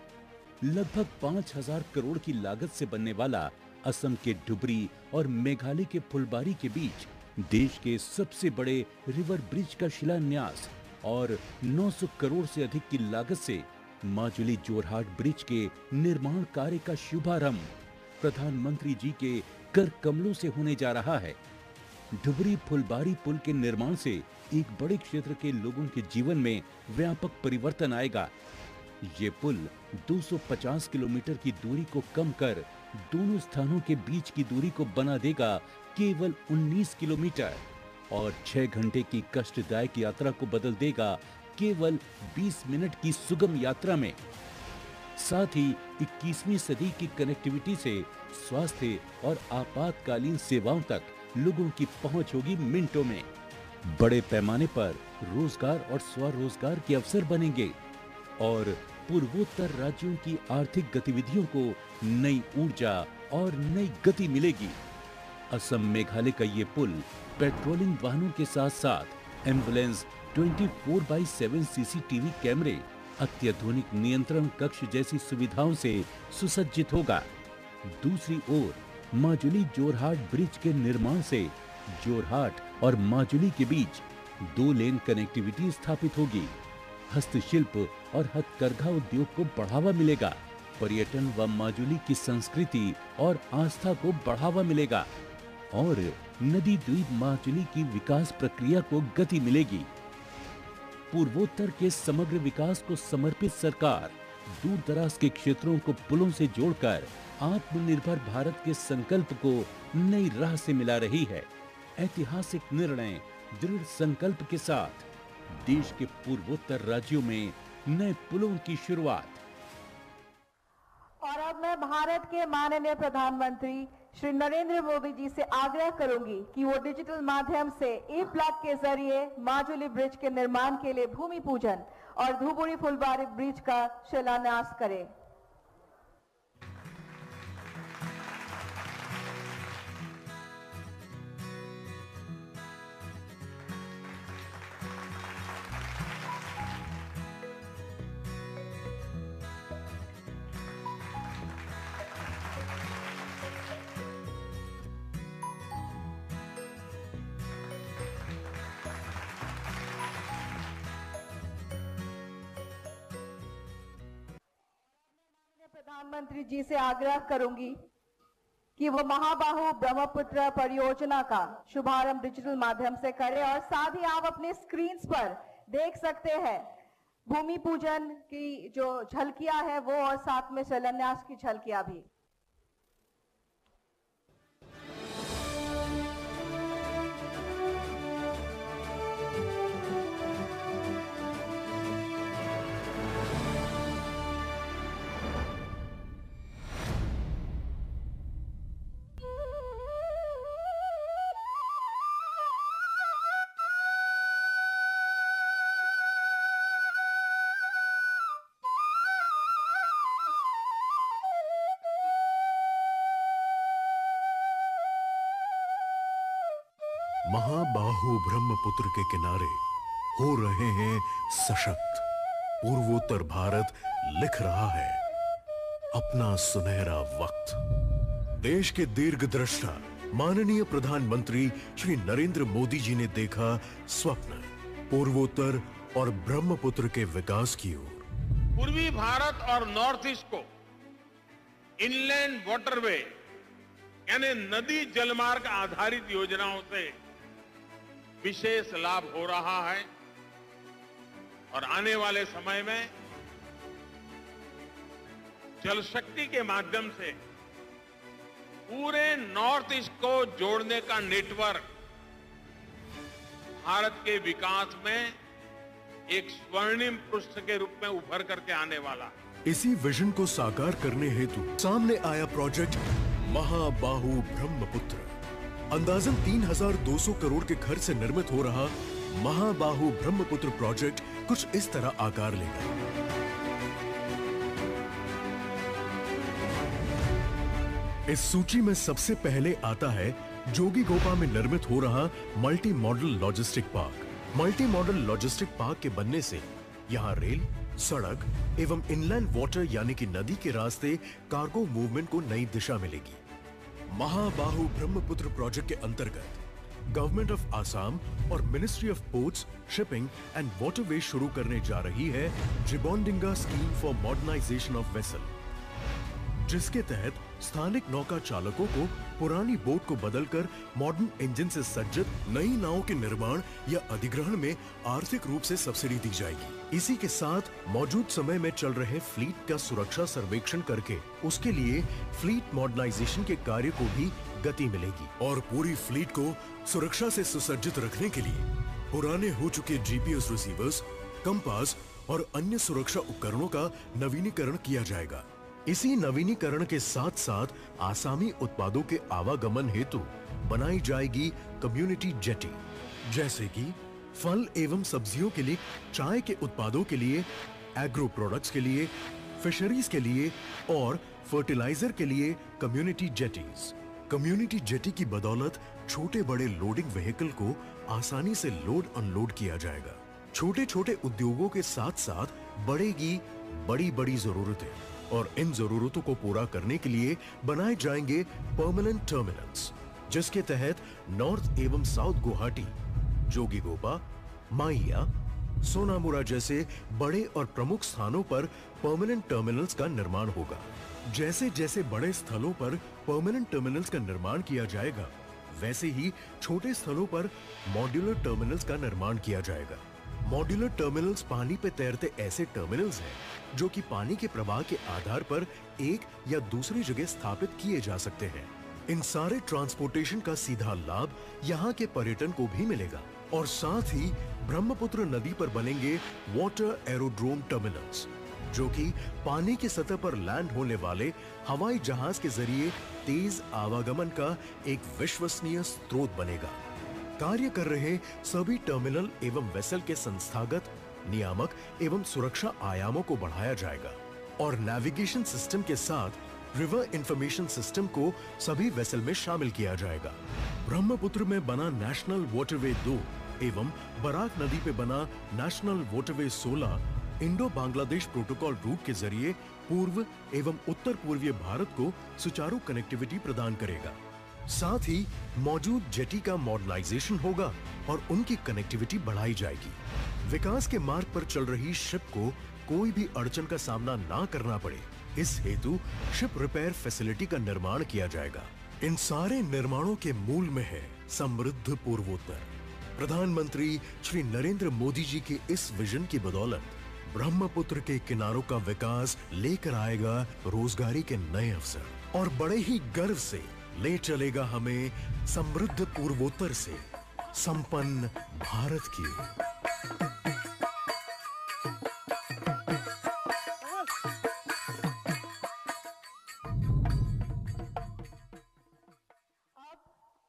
लगभग 5,000 करोड़ की लागत से बनने वाला असम के डुबरी और मेघालय के फुलबारी के बीच देश के सबसे बड़े रिवर ब्रिज का शिलान्यास और 900 करोड़ से अधिक की लागत से माजुली जोरहाट ब्रिज के निर्माण कार्य का शुभारंभ प्रधानमंत्री जी के कर कमलों से होने जा रहा है। डुबरी फुलबारी पुल के निर्माण से एक बड़े क्षेत्र के लोगों के जीवन में व्यापक परिवर्तन आएगा। ये पुल 250 किलोमीटर की दूरी को कम कर दोनों स्थानों के बीच की दूरी को बना देगा केवल 19 किलोमीटर और 6 घंटे की कष्टदायक यात्रा को बदल देगा केवल 20 मिनट की सुगम यात्रा में। साथ ही 21वीं सदी की कनेक्टिविटी से स्वास्थ्य और आपातकालीन सेवाओं तक लोगों की पहुंच होगी मिनटों में। बड़े पैमाने पर रोजगार और स्वरोजगार के अवसर बनेंगे और पूर्वोत्तर राज्यों की आर्थिक गतिविधियों को नई ऊर्जा और नई गति मिलेगी। असम मेघालय का ये पुल पेट्रोलिंग वाहनों के साथ साथ एम्बुलेंस, 24/7 सीसीटीवी कैमरे, अत्याधुनिक नियंत्रण कक्ष जैसी सुविधाओं से सुसज्जित होगा। दूसरी ओर माजुली जोरहाट ब्रिज के निर्माण से जोरहाट और माजुली के बीच 2 लेन कनेक्टिविटी स्थापित होगी। हस्तशिल्प और हथकरघा उद्योग को बढ़ावा मिलेगा। पर्यटन व माजुली की संस्कृति और आस्था को बढ़ावा मिलेगा और नदी द्वीप माजुली की विकास प्रक्रिया को गति मिलेगी। पूर्वोत्तर के समग्र विकास को समर्पित सरकार दूर दराज के क्षेत्रों को पुलों से जोड़कर आत्मनिर्भर भारत के संकल्प को नई राह से मिला रही है। ऐतिहासिक निर्णय, दृढ़ संकल्प के साथ देश के पूर्वोत्तर राज्यों में नए पुलों की शुरुआत। और अब मैं भारत के माननीय प्रधानमंत्री श्री नरेंद्र मोदी जी से आग्रह करूंगी कि वो डिजिटल माध्यम से ई-प्लग के जरिए माजुली ब्रिज के निर्माण के लिए भूमि पूजन और धुबुरी फुलबारी ब्रिज का शिलान्यास करें। प्रधानमंत्री जी से आग्रह करूंगी कि वो महाबाहु ब्रह्मपुत्र परियोजना का शुभारंभ डिजिटल माध्यम से करें और साथ ही आप अपने स्क्रीन्स पर देख सकते हैं भूमि पूजन की जो झलकियां है वो और साथ में शिलान्यास की झलकियां भी। महाबाहु ब्रह्मपुत्र के किनारे हो रहे हैं सशक्त। पूर्वोत्तर भारत लिख रहा है अपना सुनहरा वक्त। देश के दीर्घदृष्टा माननीय प्रधानमंत्री श्री नरेंद्र मोदी जी ने देखा स्वप्न पूर्वोत्तर और ब्रह्मपुत्र के विकास की ओर। पूर्वी भारत और नॉर्थ ईस्ट को इनलैंड वाटरवे यानी नदी जलमार्ग आधारित योजनाओं से विशेष लाभ हो रहा है और आने वाले समय में जल शक्ति के माध्यम से पूरे नॉर्थ ईस्ट को जोड़ने का नेटवर्क भारत के विकास में एक स्वर्णिम पृष्ठ के रूप में उभर करके आने वाला है। इसी विजन को साकार करने हेतु सामने आया प्रोजेक्ट महाबाहु ब्रह्मपुत्र। अंदाजन 3200 करोड़ के खर्च से निर्मित हो रहा महाबाहु ब्रह्मपुत्र प्रोजेक्ट कुछ इस तरह आकार लेगा। इस सूची में सबसे पहले आता है जोगीघोपा में निर्मित हो रहा multi modal logistic park. Multi modal logistic park के बनने से यहाँ रेल, सड़क एवं इनलैंड वाटर यानी कि नदी के रास्ते कार्गो मूवमेंट को नई दिशा मिलेगी। महाबाहु ब्रह्मपुत्र प्रोजेक्ट के अंतर्गत गवर्नमेंट ऑफ आसाम और ministry of ports, shipping and waterway शुरू करने जा रही है Jibondinga scheme for modernisation of vessel, जिसके तहत स्थानिक नौका चालकों को पुरानी बोट को बदलकर मॉडर्न इंजन से सज्जित नई नावों के निर्माण या अधिग्रहण में आर्थिक रूप से सब्सिडी दी जाएगी। इसी के साथ मौजूद समय में चल रहे फ्लीट का सुरक्षा सर्वेक्षण करके उसके लिए फ्लीट मॉडर्नाइजेशन के कार्य को भी गति मिलेगी और पूरी फ्लीट को सुरक्षा से सुसज्जित रखने के लिए पुराने हो चुके जीपीएस रिसीवर्स, कंपास और अन्य सुरक्षा उपकरणों का नवीनीकरण किया जाएगा। इसी नवीनीकरण के साथ साथ आसामी उत्पादों के आवागमन हेतु बनाई जाएगी कम्युनिटी जेटी, जैसे कि फल एवं सब्जियों के लिए, चाय के उत्पादों के लिए, एग्रो प्रोडक्ट्स के लिए, फिशरीज के लिए और फर्टिलाइजर के लिए कम्युनिटी जेटीज। कम्युनिटी जेटी की बदौलत छोटे बड़े लोडिंग व्हीकल को आसानी से लोड अनलोड किया जाएगा। छोटे छोटे उद्योगों के साथ साथ बढ़ेगी बड़ी बड़ी जरूरतें और इन जरूरतों को पूरा करने के लिए बनाए जाएंगे परमानेंट टर्मिनल्स, जिसके तहत नॉर्थ एवं साउथ गुवाहाटी, जोगीघोपा, माइया, सोनामुरा जैसे बड़े और प्रमुख स्थानों पर परमानेंट टर्मिनल्स का निर्माण होगा। जैसे जैसे बड़े स्थलों पर परमानेंट टर्मिनल्स का निर्माण किया जाएगा, वैसे ही छोटे स्थलों पर मॉड्यूलर टर्मिनल्स का निर्माण किया जाएगा। मॉड्यूलर टर्मिनल्स पानी पे तैरते ऐसे टर्मिनल्स हैं जो कि पानी के प्रवाह के आधार पर एक या दूसरी जगह स्थापित किए जा सकते हैं। इन सारे ट्रांसपोर्टेशन का सीधा लाभ यहाँ के पर्यटन को भी मिलेगा और साथ ही ब्रह्मपुत्र नदी पर बनेंगे वाटर एरोड्रोम टर्मिनल्स, जो कि पानी की सतह पर लैंड होने वाले हवाई जहाज के जरिए तेज आवागमन का एक विश्वसनीय स्रोत बनेगा। कार्य कर रहे सभी टर्मिनल एवं वेसल के संस्थागत, नियामक एवं सुरक्षा आयामों को बढ़ाया जाएगा और नेविगेशन सिस्टम के साथ रिवर इंफॉर्मेशन सिस्टम को सभी वेसल में शामिल किया जाएगा। ब्रह्मपुत्र में बना नेशनल वाटरवे 2 एवं बराक नदी पे बना national waterway 16 Indo Bangladesh protocol root के जरिए पूर्व एवं उत्तर पूर्वीय भारत को सुचारू कनेक्टिविटी प्रदान करेगा। साथ ही मौजूद जेटी का मॉडर्नाइजेशन होगा और उनकी कनेक्टिविटी बढ़ाई जाएगी। विकास के मार्ग पर चल रही शिप को कोई भी अड़चन का सामना ना करना पड़े, इस हेतु शिप रिपेयर फैसिलिटी का निर्माण किया जाएगा। इन सारे निर्माणों के मूल में है समृद्ध पूर्वोत्तर। प्रधानमंत्री श्री नरेंद्र मोदी जी के इस विजन की बदौलत ब्रह्मपुत्र के किनारों का विकास लेकर आएगा रोजगारी के नए अवसर और बड़े ही गर्व से ले चलेगा हमें समृद्ध पूर्वोत्तर से संपन्न भारत की ओर।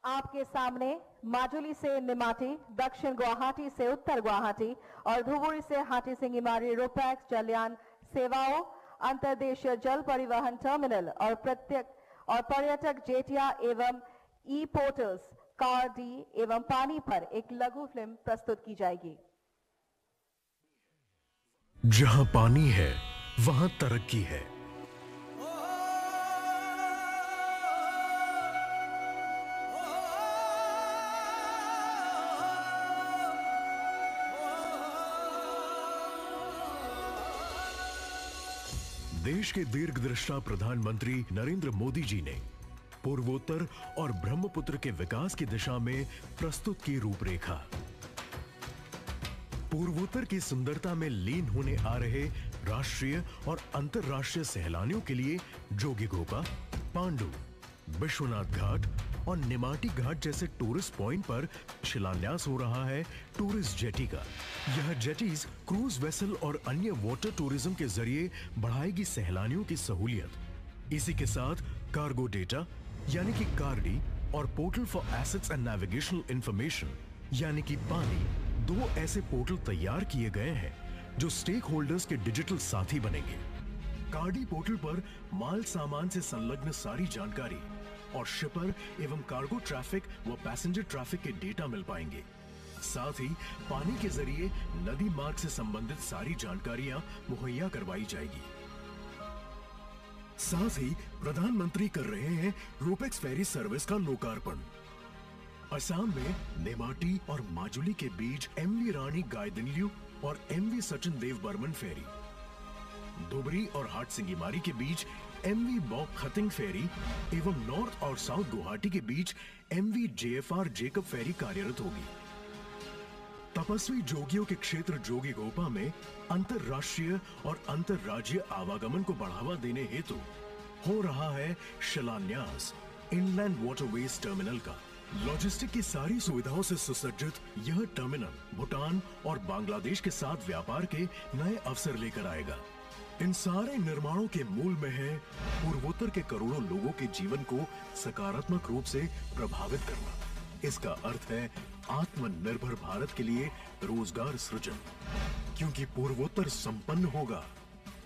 आपके सामने माजुली से निमाती, दक्षिण गुवाहाटी से उत्तर गुवाहाटी और धुबुरी से हाटी सिंगीमारी रोपैक्स जलयान सेवाओं, अंतर्देशीय जल परिवहन टर्मिनल और पर्यटक जेटिया एवं ई पोर्टल्स, कार डी एवं पानी पर एक लघु फिल्म प्रस्तुत की जाएगी। जहां पानी है वहां तरक्की है। देश के दीर्घदृष्टा प्रधानमंत्री नरेंद्र मोदी जी ने पूर्वोत्तर और ब्रह्मपुत्र के विकास की दिशा में प्रस्तुत की रूपरेखा। पूर्वोत्तर की सुंदरता में लीन होने आ रहे राष्ट्रीय और अंतर्राष्ट्रीय सैलानियों के लिए जोगीघोपा, पांडु, विश्वनाथ घाट और निमाटी घाट जैसे टूरिस्ट पॉइंट पर शिलान्यास हो रहा है टूरिस्ट जेटी का। यह जेटीज क्रूज वेसल और अन्य वाटर टूरिज्म के जरिए बढ़ाएगी सैलानियों की सहूलियत। इसी के साथ कार्गो डेटा यानी कि कार्डी और portal for assets and navigational information यानी कि पानी, दो ऐसे पोर्टल तैयार किए गए हैं जो स्टेक होल्डर्स के डिजिटल साथी बनेंगे। कार्डी पोर्टल पर माल सामान से संलग्न सारी जानकारी और शिपर एवं कार्गो ट्रैफिक व पैसेंजर ट्रैफिक के डेटा मिल पाएंगे। साथ ही पानी के जरिए नदी मार्ग से संबंधित सारी जानकारियां मुहैया करवाई जाएगी। साथ ही प्रधानमंत्री कर रहे हैं रोपेक्स फेरी सर्विस का लोकार्पण। असम में नेमाटी और माजुली के बीच एमवी रानी गायदिनलियू और एमवी सचिन देव बर्मन फेरी, धुबरी और हाट सिंगीमारी के बीच एमवी बॉक खतिंग फेरी एवं नॉर्थ और साउथ गुवाहाटी के बीच एमवी जेएफआर जेकब फेरी कार्यरत होगी। तपस्वी जोगियों के क्षेत्र जोगीघोपा में अंतरराष्ट्रीय और अंतरराज्यीय आवागमन को बढ़ावा देने हेतु हो रहा है शिलान्यास इनलैंड वाटरवेज टर्मिनल का। लॉजिस्टिक की सारी सुविधाओं से सुसज्जित यह टर्मिनल भूटान और बांग्लादेश के साथ व्यापार के नए अवसर लेकर आएगा। इन सारे निर्माणों के मूल में है पूर्वोत्तर के करोड़ों लोगों के जीवन को सकारात्मक रूप से प्रभावित करना। इसका अर्थ है आत्मनिर्भर भारत के लिए रोजगार सृजन, क्योंकि पूर्वोत्तर संपन्न होगा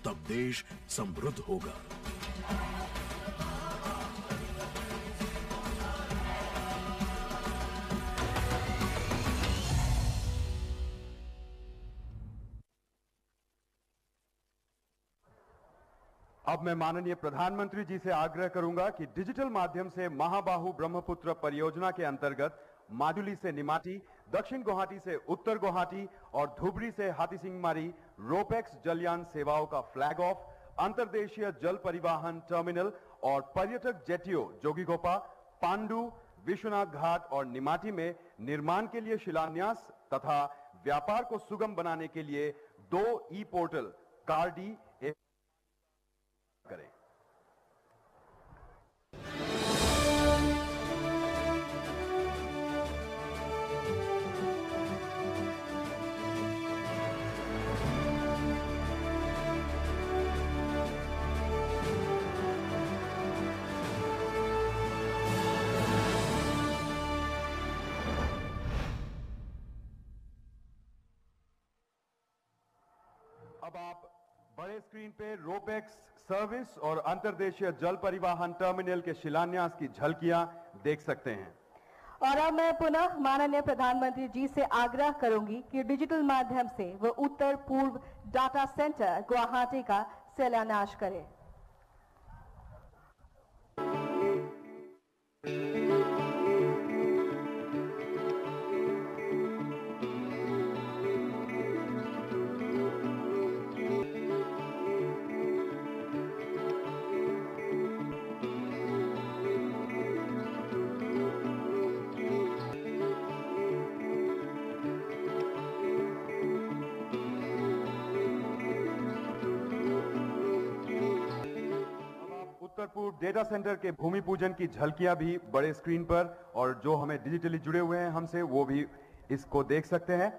तब देश समृद्ध होगा। अब मैं माननीय प्रधानमंत्री जी से आग्रह करूंगा कि डिजिटल माध्यम से महाबाहु ब्रह्मपुत्र परियोजना के अंतर्गत माजुली से निमाटी, दक्षिण गुवाहाटी से उत्तर गुवाहाटी और धुबरी से हाथीसिंगमारी रोपेक्स जलयान सेवाओं का फ्लैग ऑफ, अंतर्देशीय जल परिवहन टर्मिनल और पर्यटक जेटियों जोगीघोपा, पांडु, विश्वनाथ घाट और निमाटी में निर्माण के लिए शिलान्यास तथा व्यापार को सुगम बनाने के लिए 2 ई पोर्टल कार्डी करें। अब आप बड़े स्क्रीन पे रोपेक्स सर्विस और अंतर्देशीय जल परिवहन टर्मिनल के शिलान्यास की झलकियां देख सकते हैं। और अब मैं पुनः माननीय प्रधानमंत्री जी से आग्रह करूंगी कि डिजिटल माध्यम से वो उत्तर पूर्व डाटा सेंटर गुवाहाटी का शिलान्यास करें। उत्तर पूर्व डेटा सेंटर के भूमि पूजन की झलकियां भी बड़े स्क्रीन पर, और जो हमें डिजिटली जुड़े हुए हैं हमसे, वो भी इसको देख सकते हैं।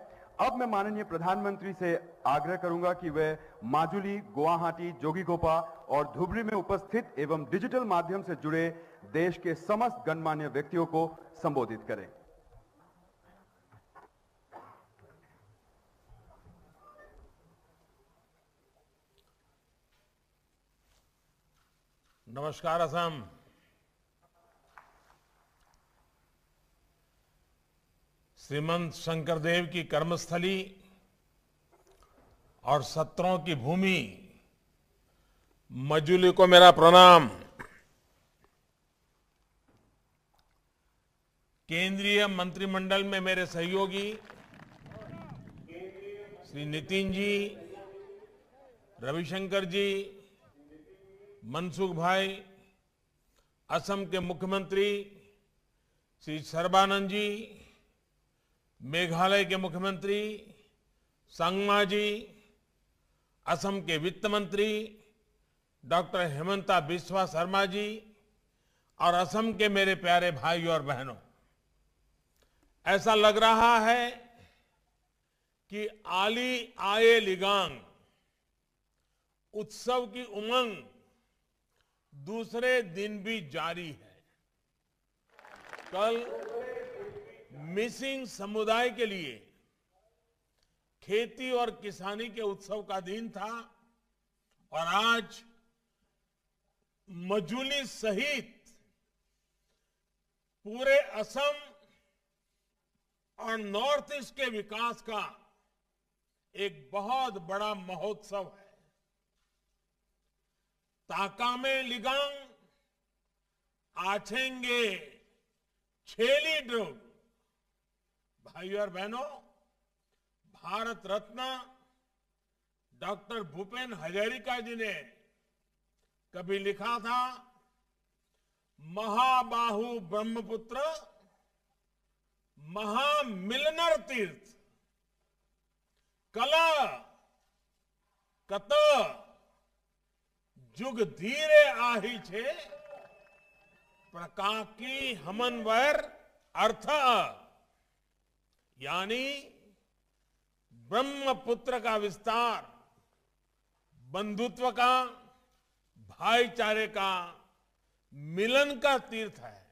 अब मैं माननीय प्रधानमंत्री से आग्रह करूंगा कि वे माजुली, गुवाहाटी, जोगीघोपा और धुबरी में उपस्थित एवं डिजिटल माध्यम से जुड़े देश के समस्त गणमान्य व्यक्तियों को संबोधित करें। नमस्कार असम। श्रीमंत शंकरदेव की कर्मस्थली और सत्रों की भूमि मजुली को मेरा प्रणाम। केंद्रीय मंत्रिमंडल में मेरे सहयोगी श्री नितिन जी, रविशंकर जी, मनसुख भाई, असम के मुख्यमंत्री श्री सर्बानंद जी, मेघालय के मुख्यमंत्री संगमा जी, असम के वित्त मंत्री डॉक्टर हेमंता बिस्वा शर्मा जी और असम के मेरे प्यारे भाई और बहनों, ऐसा लग रहा है कि आली आए लिगांग उत्सव की उमंग दूसरे दिन भी जारी है। कल मिसिंग समुदाय के लिए खेती और किसानी के उत्सव का दिन था और आज मजुली सहित पूरे असम और नॉर्थ ईस्ट के विकास का एक बहुत बड़ा महोत्सव है। ताकामे लिगांग आछेंगे छेली ड्रुग। भाइयों और बहनों, भारत रत्न डॉक्टर भूपेन हजारिका जी ने कभी लिखा था, महाबाहु ब्रह्मपुत्र महामिलनर तीर्थ कला कत जुग धीरे आही छे प्रकाकी हमनवर अर्थ, यानी ब्रह्मपुत्र का विस्तार बंधुत्व का, भाईचारे का, मिलन का तीर्थ है।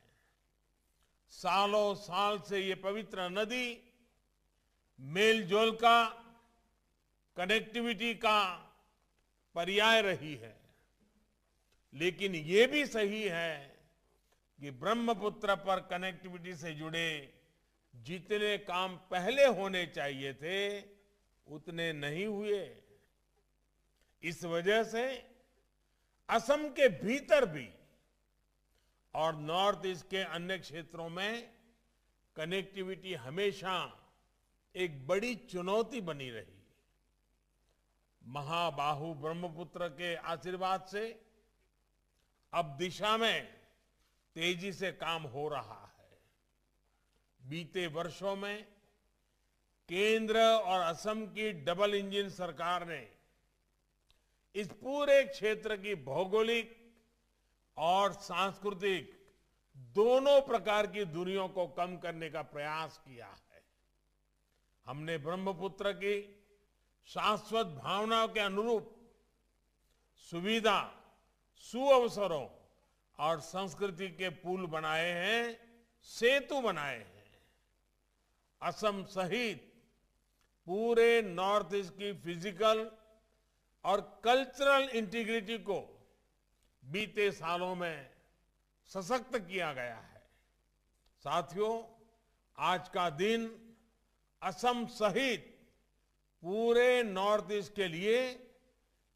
सालों साल से ये पवित्र नदी मेल जोल का, कनेक्टिविटी का पर्याय रही है। लेकिन ये भी सही है कि ब्रह्मपुत्र पर कनेक्टिविटी से जुड़े जितने काम पहले होने चाहिए थे उतने नहीं हुए। इस वजह से असम के भीतर भी और नॉर्थ ईस्ट के अन्य क्षेत्रों में कनेक्टिविटी हमेशा एक बड़ी चुनौती बनी रही। महाबाहु ब्रह्मपुत्र के आशीर्वाद से अब दिशा में तेजी से काम हो रहा है। बीते वर्षों में केंद्र और असम की डबल इंजन सरकार ने इस पूरे क्षेत्र की भौगोलिक और सांस्कृतिक दोनों प्रकार की दूरियों को कम करने का प्रयास किया है। हमने ब्रह्मपुत्र की शाश्वत भावनाओं के अनुरूप सुविधा, सुअवसरों और संस्कृति के पुल बनाए हैं, सेतु बनाए हैं। असम सहित पूरे नॉर्थ ईस्ट की फिजिकल और कल्चरल इंटीग्रिटी को बीते सालों में सशक्त किया गया है। साथियों, आज का दिन असम सहित पूरे नॉर्थ ईस्ट के लिए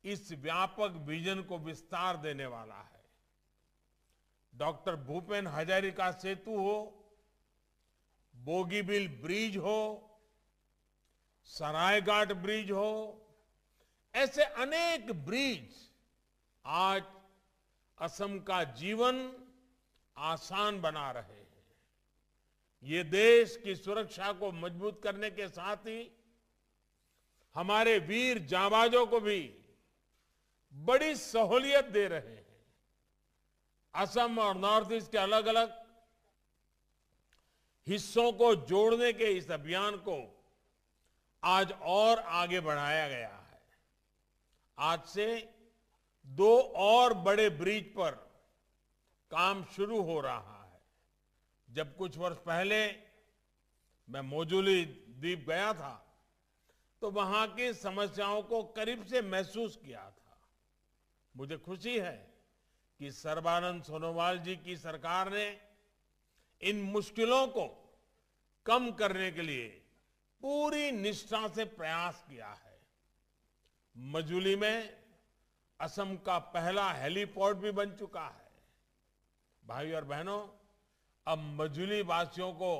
इस व्यापक विजन को विस्तार देने वाला है। डॉक्टर भूपेन हजारिका सेतु हो, बोगीबिल ब्रिज हो, सरायघाट ब्रिज हो, ऐसे अनेक ब्रिज आज असम का जीवन आसान बना रहे हैं। ये देश की सुरक्षा को मजबूत करने के साथ ही हमारे वीर जांबाजों को भी बड़ी सहूलियत दे रहे हैं। असम और नॉर्थ ईस्ट के अलग अलग हिस्सों को जोड़ने के इस अभियान को आज और आगे बढ़ाया गया है। आज से 2 और बड़े ब्रिज पर काम शुरू हो रहा है। जब कुछ वर्ष पहले मैं मोजुली द्वीप गया था तो वहां की समस्याओं को करीब से महसूस किया था। मुझे खुशी है कि सर्बानंद सोनोवाल जी की सरकार ने इन मुश्किलों को कम करने के लिए पूरी निष्ठा से प्रयास किया है। मजूली में असम का पहला हेलीपोर्ट भी बन चुका है। भाई और बहनों, अब मजूली वासियों को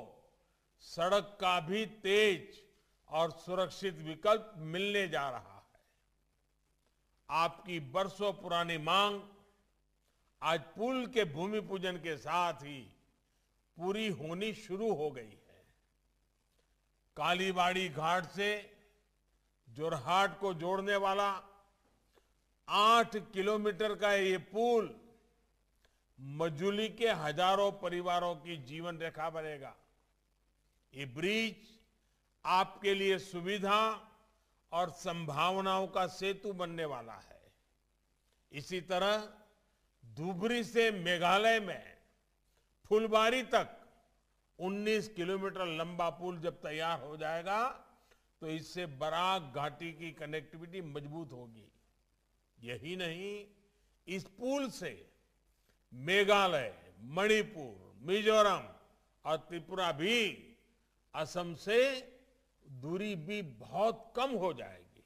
सड़क का भी तेज और सुरक्षित विकल्प मिलने जा रहा है। आपकी बरसों पुरानी मांग आज पुल के भूमि पूजन के साथ ही पूरी होनी शुरू हो गई है। कालीबाड़ी घाट से जोरहाट को जोड़ने वाला 8 किलोमीटर का ये पुल मजूली के हजारों परिवारों की जीवन रेखा बनेगा। ये ब्रिज आपके लिए सुविधा और संभावनाओं का सेतु बनने वाला है। इसी तरह धुबरी से मेघालय में फुलबारी तक 19 किलोमीटर लंबा पुल जब तैयार हो जाएगा तो इससे बराक घाटी की कनेक्टिविटी मजबूत होगी। यही नहीं, इस पुल से मेघालय, मणिपुर, मिजोरम और त्रिपुरा भी असम से दूरी भी बहुत कम हो जाएगी।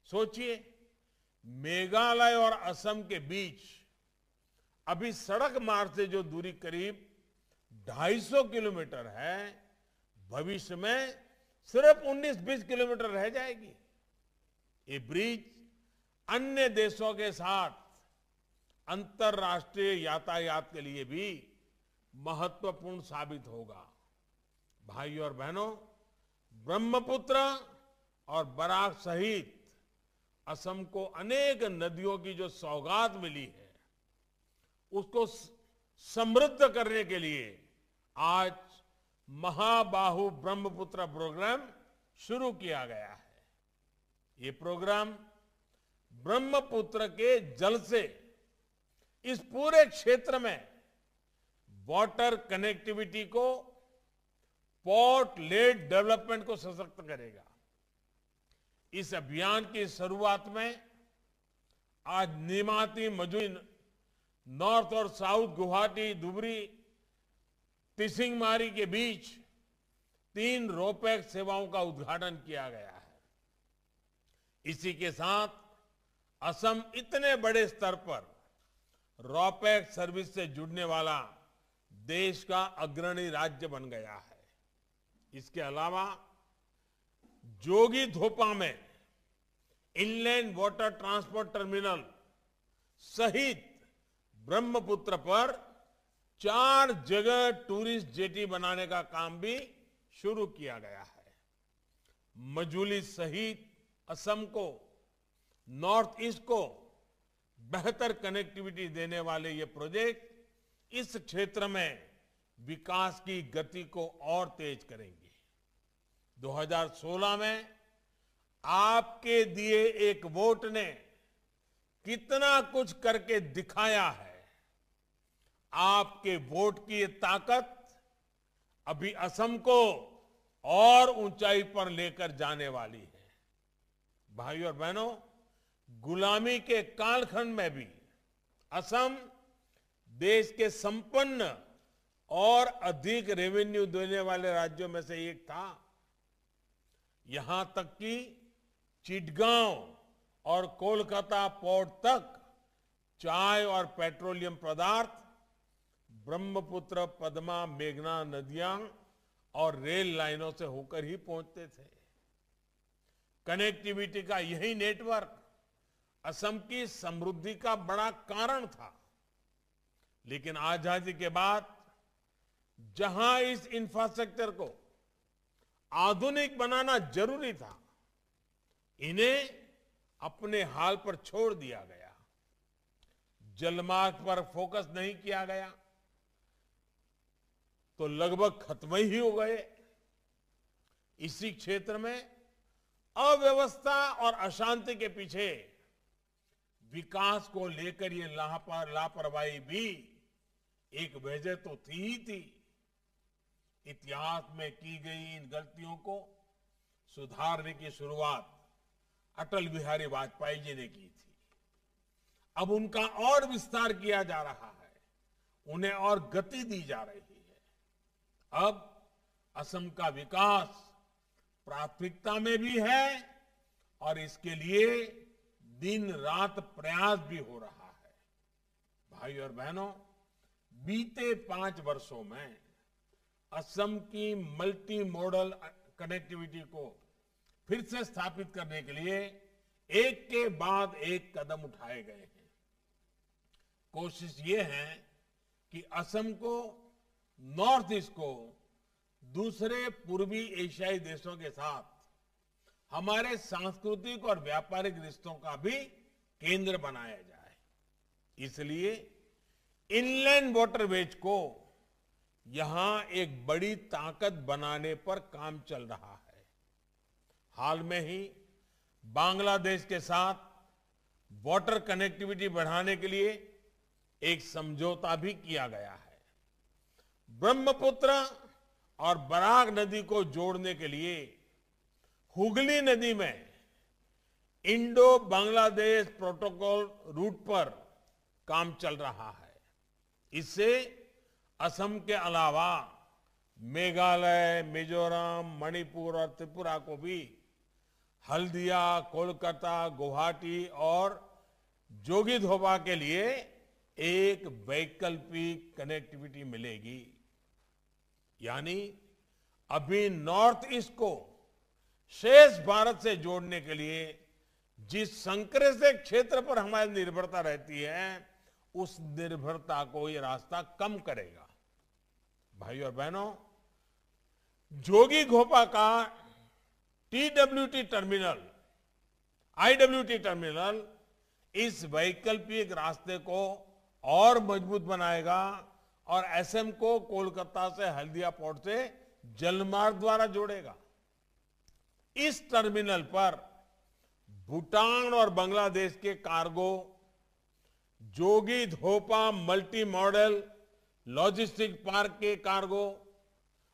सोचिए, मेघालय और असम के बीच अभी सड़क मार्ग से जो दूरी करीब 250 किलोमीटर है, भविष्य में सिर्फ 19-20 किलोमीटर रह जाएगी। ये ब्रिज अन्य देशों के साथ अंतर्राष्ट्रीय यातायात के लिए भी महत्वपूर्ण साबित होगा। भाई और बहनों, ब्रह्मपुत्र और बराक सहित असम को अनेक नदियों की जो सौगात मिली है, उसको समृद्ध करने के लिए आज महाबाहु ब्रह्मपुत्र प्रोग्राम शुरू किया गया है। ये प्रोग्राम ब्रह्मपुत्र के जल से इस पूरे क्षेत्र में वाटर कनेक्टिविटी को, पोर्ट लेड डेवलपमेंट को सशक्त करेगा। इस अभियान की शुरुआत में आज निमाती मजूली, नॉर्थ और साउथ गुवाहाटी, धुबरी, तिसिंगमारी के बीच 3 रोपैक्स सेवाओं का उद्घाटन किया गया है। इसी के साथ असम इतने बड़े स्तर पर रोपैक्स सर्विस से जुड़ने वाला देश का अग्रणी राज्य बन गया है। इसके अलावा जोगीघोपा में इनलैंड वाटर ट्रांसपोर्ट टर्मिनल सहित ब्रह्मपुत्र पर 4 जगह टूरिस्ट जेटी बनाने का काम भी शुरू किया गया है। मजूली सहित असम को, नॉर्थ ईस्ट को बेहतर कनेक्टिविटी देने वाले ये प्रोजेक्ट इस क्षेत्र में विकास की गति को और तेज करेंगे। 2016 में आपके दिए एक वोट ने कितना कुछ करके दिखाया है। आपके वोट की ये ताकत अभी असम को और ऊंचाई पर लेकर जाने वाली है। भाइयों और बहनों, गुलामी के कालखंड में भी असम देश के संपन्न और अधिक रेवेन्यू देने वाले राज्यों में से एक था। यहां तक कि चिटगांव और कोलकाता पोर्ट तक चाय और पेट्रोलियम पदार्थ ब्रह्मपुत्र, पद्मा, मेघना नदियां और रेल लाइनों से होकर ही पहुंचते थे। कनेक्टिविटी का यही नेटवर्क असम की समृद्धि का बड़ा कारण था। लेकिन आजादी के बाद जहां इस इंफ्रास्ट्रक्चर को आधुनिक बनाना जरूरी था, इन्हें अपने हाल पर छोड़ दिया गया। जलमार्ग पर फोकस नहीं किया गया तो लगभग खत्म ही हो गए। इसी क्षेत्र में अव्यवस्था और अशांति के पीछे विकास को लेकर ये लापरवाही भी एक वजह तो थी ही थी। इतिहास में की गई इन गलतियों को सुधारने की शुरुआत अटल बिहारी वाजपेयी जी ने की थी। अब उनका और विस्तार किया जा रहा है, उन्हें और गति दी जा रही है। अब असम का विकास प्राथमिकता में भी है और इसके लिए दिन रात प्रयास भी हो रहा है। भाई और बहनों, बीते 5 वर्षों में असम की मल्टी मॉडल कनेक्टिविटी को फिर से स्थापित करने के लिए एक के बाद एक कदम उठाए गए हैं। कोशिश ये है कि असम को, नॉर्थ ईस्ट को दूसरे पूर्वी एशियाई देशों के साथ हमारे सांस्कृतिक और व्यापारिक रिश्तों का भी केंद्र बनाया जाए। इसलिए इनलैंड वाटरवेज को यहां एक बड़ी ताकत बनाने पर काम चल रहा है। हाल में ही बांग्लादेश के साथ वाटर कनेक्टिविटी बढ़ाने के लिए एक समझौता भी किया गया है। ब्रह्मपुत्र और बराक नदी को जोड़ने के लिए हुगली नदी में इंडो बांग्लादेश प्रोटोकॉल रूट पर काम चल रहा है। इससे असम के अलावा मेघालय, मिजोरम, मणिपुर और त्रिपुरा को भी हल्दिया, कोलकाता, गुवाहाटी और जोगीघोपा के लिए एक वैकल्पिक कनेक्टिविटी मिलेगी। यानी अभी नॉर्थ ईस्ट को शेष भारत से जोड़ने के लिए जिस संकरे से क्षेत्र पर हमारी निर्भरता रहती है, उस निर्भरता को ये रास्ता कम करेगा। भाई और बहनों, जोगीघोपा का टीडब्ल्यूटी टर्मिनल, आईडब्ल्यूटी टर्मिनल इस वैकल्पिक रास्ते को और मजबूत बनाएगा और असम को कोलकाता से हल्दिया पोर्ट से जलमार्ग द्वारा जोड़ेगा। इस टर्मिनल पर भूटान और बांग्लादेश के cargo, Jogighopa multi modal logistic park के कार्गो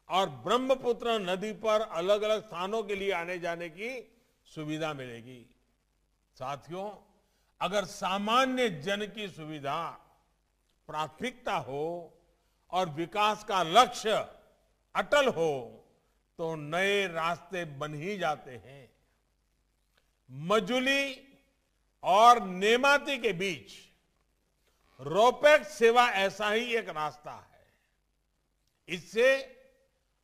और ब्रह्मपुत्र नदी पर अलग अलग स्थानों के लिए आने जाने की सुविधा मिलेगी। साथियों, अगर सामान्य जन की सुविधा प्राथमिकता हो और विकास का लक्ष्य अटल हो तो नए रास्ते बन ही जाते हैं। मजुली और नेमाती के बीच रोपैक्स सेवा ऐसा ही एक रास्ता है। इससे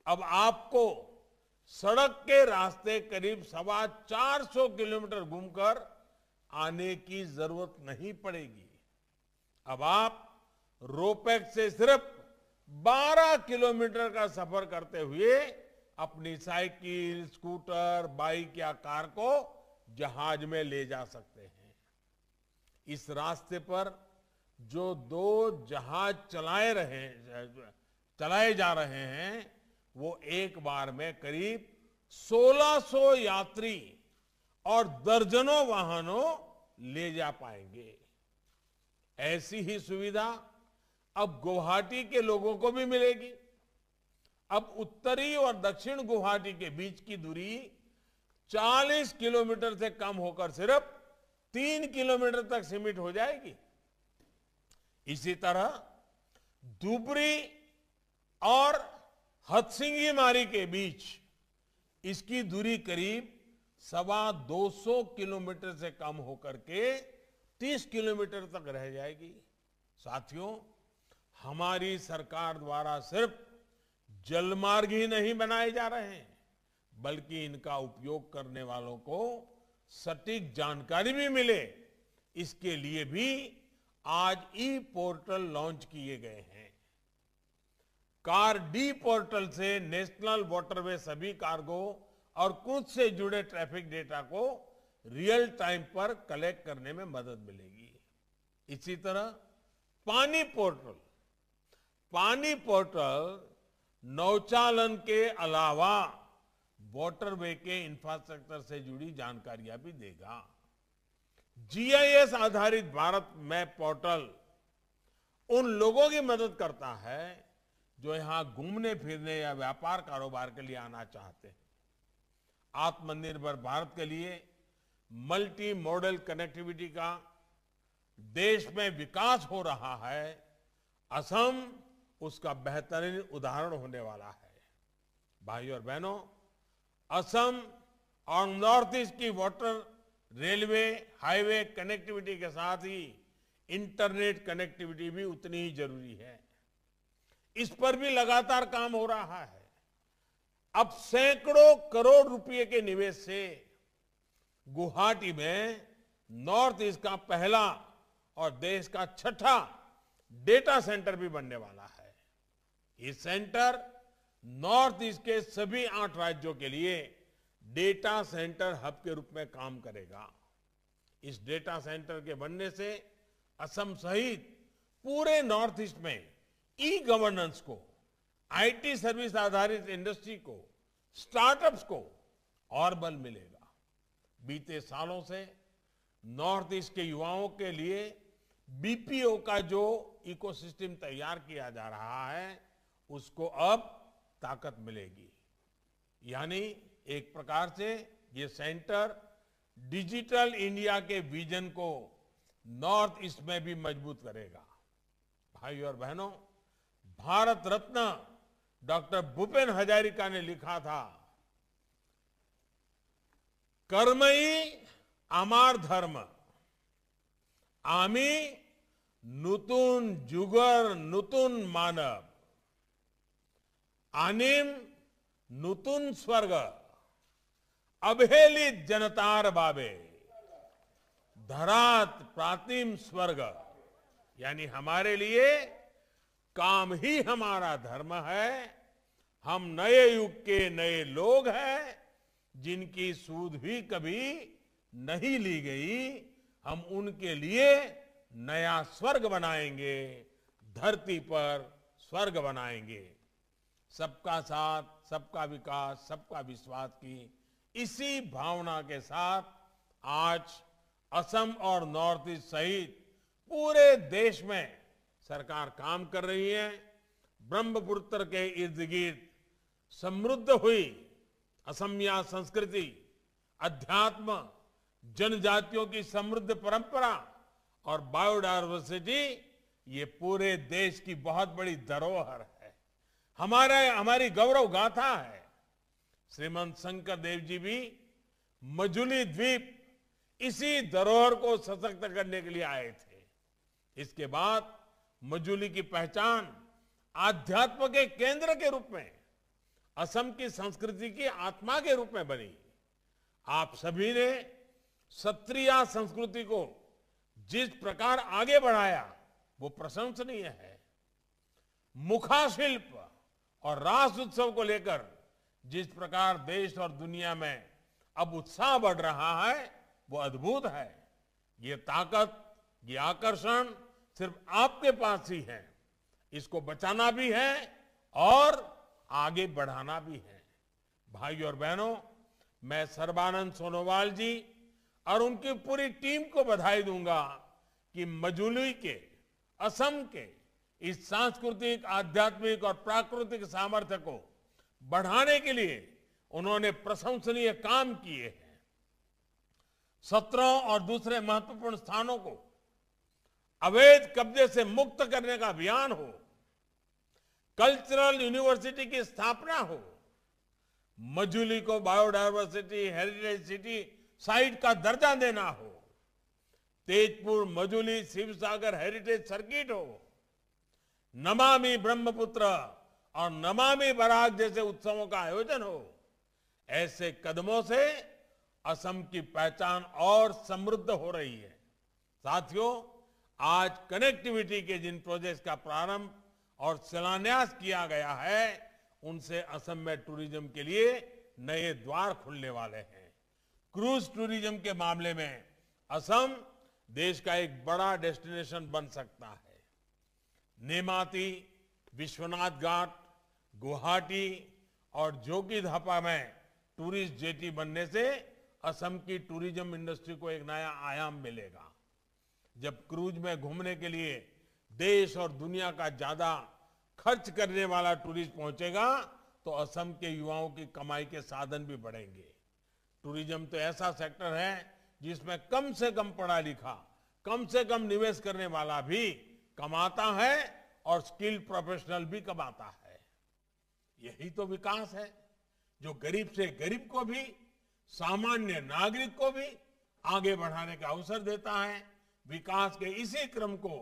अब आपको सड़क के रास्ते करीब 450 किलोमीटर घूमकर आने की जरूरत नहीं पड़ेगी। अब आप रोपैक्स से सिर्फ 12 किलोमीटर का सफर करते हुए अपनी साइकिल, स्कूटर, बाइक या कार को जहाज में ले जा सकते हैं। इस रास्ते पर जो 2 जहाज चलाए जा रहे हैं, वो एक बार में करीब 1600 यात्री और दर्जनों वाहनों ले जा पाएंगे। ऐसी ही सुविधा अब गुवाहाटी के लोगों को भी मिलेगी। अब उत्तरी और दक्षिण गुवाहाटी के बीच की दूरी 40 किलोमीटर से कम होकर सिर्फ 3 किलोमीटर तक सीमित हो जाएगी। इसी तरह धुबरी और हथसिंगी मारी के बीच इसकी दूरी करीब 225 किलोमीटर से कम होकर के 30 किलोमीटर तक रह जाएगी। साथियों, हमारी सरकार द्वारा सिर्फ जलमार्ग ही नहीं बनाए जा रहे हैं, बल्कि इनका उपयोग करने वालों को सटीक जानकारी भी मिले, इसके लिए भी आज ई पोर्टल लॉन्च किए गए हैं। कार डी पोर्टल से नेशनल वाटरवे सभी कार्गो और क्रूज से जुड़े ट्रैफिक डेटा को रियल टाइम पर कलेक्ट करने में मदद मिलेगी। इसी तरह पानी पोर्टल नौचालन के अलावा वाटरवे के इंफ्रास्ट्रक्चर से जुड़ी जानकारियां भी देगा। जीआईएस आधारित भारत मैप पोर्टल उन लोगों की मदद करता है जो यहां घूमने फिरने या व्यापार कारोबार के लिए आना चाहते हैं। आत्मनिर्भर भारत के लिए मल्टी मॉडल कनेक्टिविटी का देश में विकास हो रहा है। असम उसका बेहतरीन उदाहरण होने वाला है। भाइयों और बहनों, असम और नॉर्थ ईस्ट की वाटर, रेलवे, हाईवे कनेक्टिविटी के साथ ही इंटरनेट कनेक्टिविटी भी उतनी ही जरूरी है। इस पर भी लगातार काम हो रहा है। अब सैकड़ों करोड़ रुपए के निवेश से गुवाहाटी में नॉर्थ ईस्ट का पहला और देश का 6ठा डेटा सेंटर भी बनने वाला है। ये सेंटर नॉर्थ ईस्ट के सभी 8 राज्यों के लिए डेटा सेंटर हब के रूप में काम करेगा। इस डेटा सेंटर के बनने से असम सहित पूरे नॉर्थ ईस्ट में ई गवर्नेंस को, आईटी सर्विस आधारित इंडस्ट्री को, स्टार्टअप्स को और बल मिलेगा। बीते सालों से नॉर्थ ईस्ट के युवाओं के लिए बीपीओ का जो इकोसिस्टम तैयार किया जा रहा है, उसको अब ताकत मिलेगी। यानी एक प्रकार से ये सेंटर डिजिटल इंडिया के विजन को नॉर्थ ईस्ट में भी मजबूत करेगा। भाइयों और बहनों, भारत रत्न डॉक्टर भूपेन हजारिका ने लिखा था, कर्मई आमार धर्म, आमी नूतन जुगर नूतन मानव, आनिम नूतन स्वर्ग, अवहेलित जनतार बाबे, धरात प्रातिम स्वर्ग। यानी हमारे लिए काम ही हमारा धर्म है। हम नए युग के नए लोग हैं जिनकी सूध भी कभी नहीं ली गई। हम उनके लिए नया स्वर्ग बनाएंगे, धरती पर स्वर्ग बनाएंगे। सबका साथ, सबका विकास, सबका विश्वास की इसी भावना के साथ आज असम और नॉर्थ ईस्ट सहित पूरे देश में सरकार काम कर रही है। ब्रह्मपुत्र के इर्द गिर्द समृद्ध हुई असमिया संस्कृति, अध्यात्म, जनजातियों की समृद्ध परंपरा और बायोडायवर्सिटी, ये पूरे देश की बहुत बड़ी धरोहर है, हमारी गौरव गाथा है। श्रीमंत शंकर देव जी भी मजुली द्वीप इसी धरोहर को सशक्त करने के लिए आए थे। इसके बाद मजुली की पहचान आध्यात्म के केंद्र के रूप में, असम की संस्कृति की आत्मा के रूप में बनी। आप सभी ने क्षत्रिय संस्कृति को जिस प्रकार आगे बढ़ाया वो प्रशंसनीय है। मुखा शिल्प और रास उत्सव को लेकर जिस प्रकार देश और दुनिया में अब उत्साह बढ़ रहा है वो अद्भुत है। ये ताकत, ये आकर्षण सिर्फ आपके पास ही है। इसको बचाना भी है और आगे बढ़ाना भी है। भाइयों और बहनों, मैं सर्बानंद सोनोवाल जी और उनकी पूरी टीम को बधाई दूंगा कि मजुली के, असम के इस सांस्कृतिक, आध्यात्मिक और प्राकृतिक सामर्थ्य को बढ़ाने के लिए उन्होंने प्रशंसनीय काम किए हैं। सत्रों और दूसरे महत्वपूर्ण स्थानों को अवैध कब्जे से मुक्त करने का अभियान हो, कल्चरल यूनिवर्सिटी की स्थापना हो, मजूली को बायोडायवर्सिटी हेरिटेज सिटी साइट का दर्जा देना हो, तेजपुर मजूली शिवसागर हेरिटेज सर्किट हो, नमामि ब्रह्मपुत्र और नमामि बराक जैसे उत्सवों का आयोजन हो, ऐसे कदमों से असम की पहचान और समृद्ध हो रही है। साथियों, आज कनेक्टिविटी के जिन प्रोजेक्ट्स का प्रारंभ और शिलान्यास किया गया है, उनसे असम में टूरिज्म के लिए नए द्वार खुलने वाले हैं। क्रूज टूरिज्म के मामले में असम देश का एक बड़ा डेस्टिनेशन बन सकता है। नेमाती, विश्वनाथ घाट, गुवाहाटी और जोगीघापा में टूरिस्ट जेटी बनने से असम की टूरिज्म इंडस्ट्री को एक नया आयाम मिलेगा। जब क्रूज में घूमने के लिए देश और दुनिया का ज्यादा खर्च करने वाला टूरिस्ट पहुंचेगा तो असम के युवाओं की कमाई के साधन भी बढ़ेंगे। टूरिज्म तो ऐसा सेक्टर है जिसमें कम से कम पढ़ा लिखा, कम से कम निवेश करने वाला भी कमाता है और स्किल्ड प्रोफेशनल भी कमाता है। यही तो विकास है जो गरीब से गरीब को भी, सामान्य नागरिक को भी आगे बढ़ाने का अवसर देता है। विकास के इसी क्रम को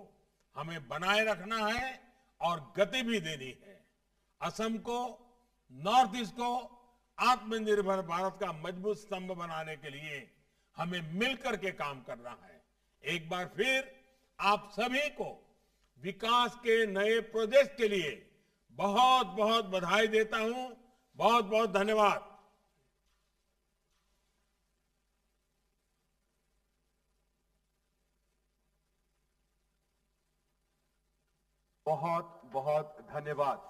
हमें बनाए रखना है और गति भी देनी है। असम को, नॉर्थ ईस्ट को आत्मनिर्भर भारत का मजबूत स्तंभ बनाने के लिए हमें मिलकर के काम करना है। एक बार फिर आप सभी को विकास के नए प्रोजेक्ट के लिए बहुत बहुत बधाई देता हूं। बहुत बहुत धन्यवाद। बहुत बहुत धन्यवाद।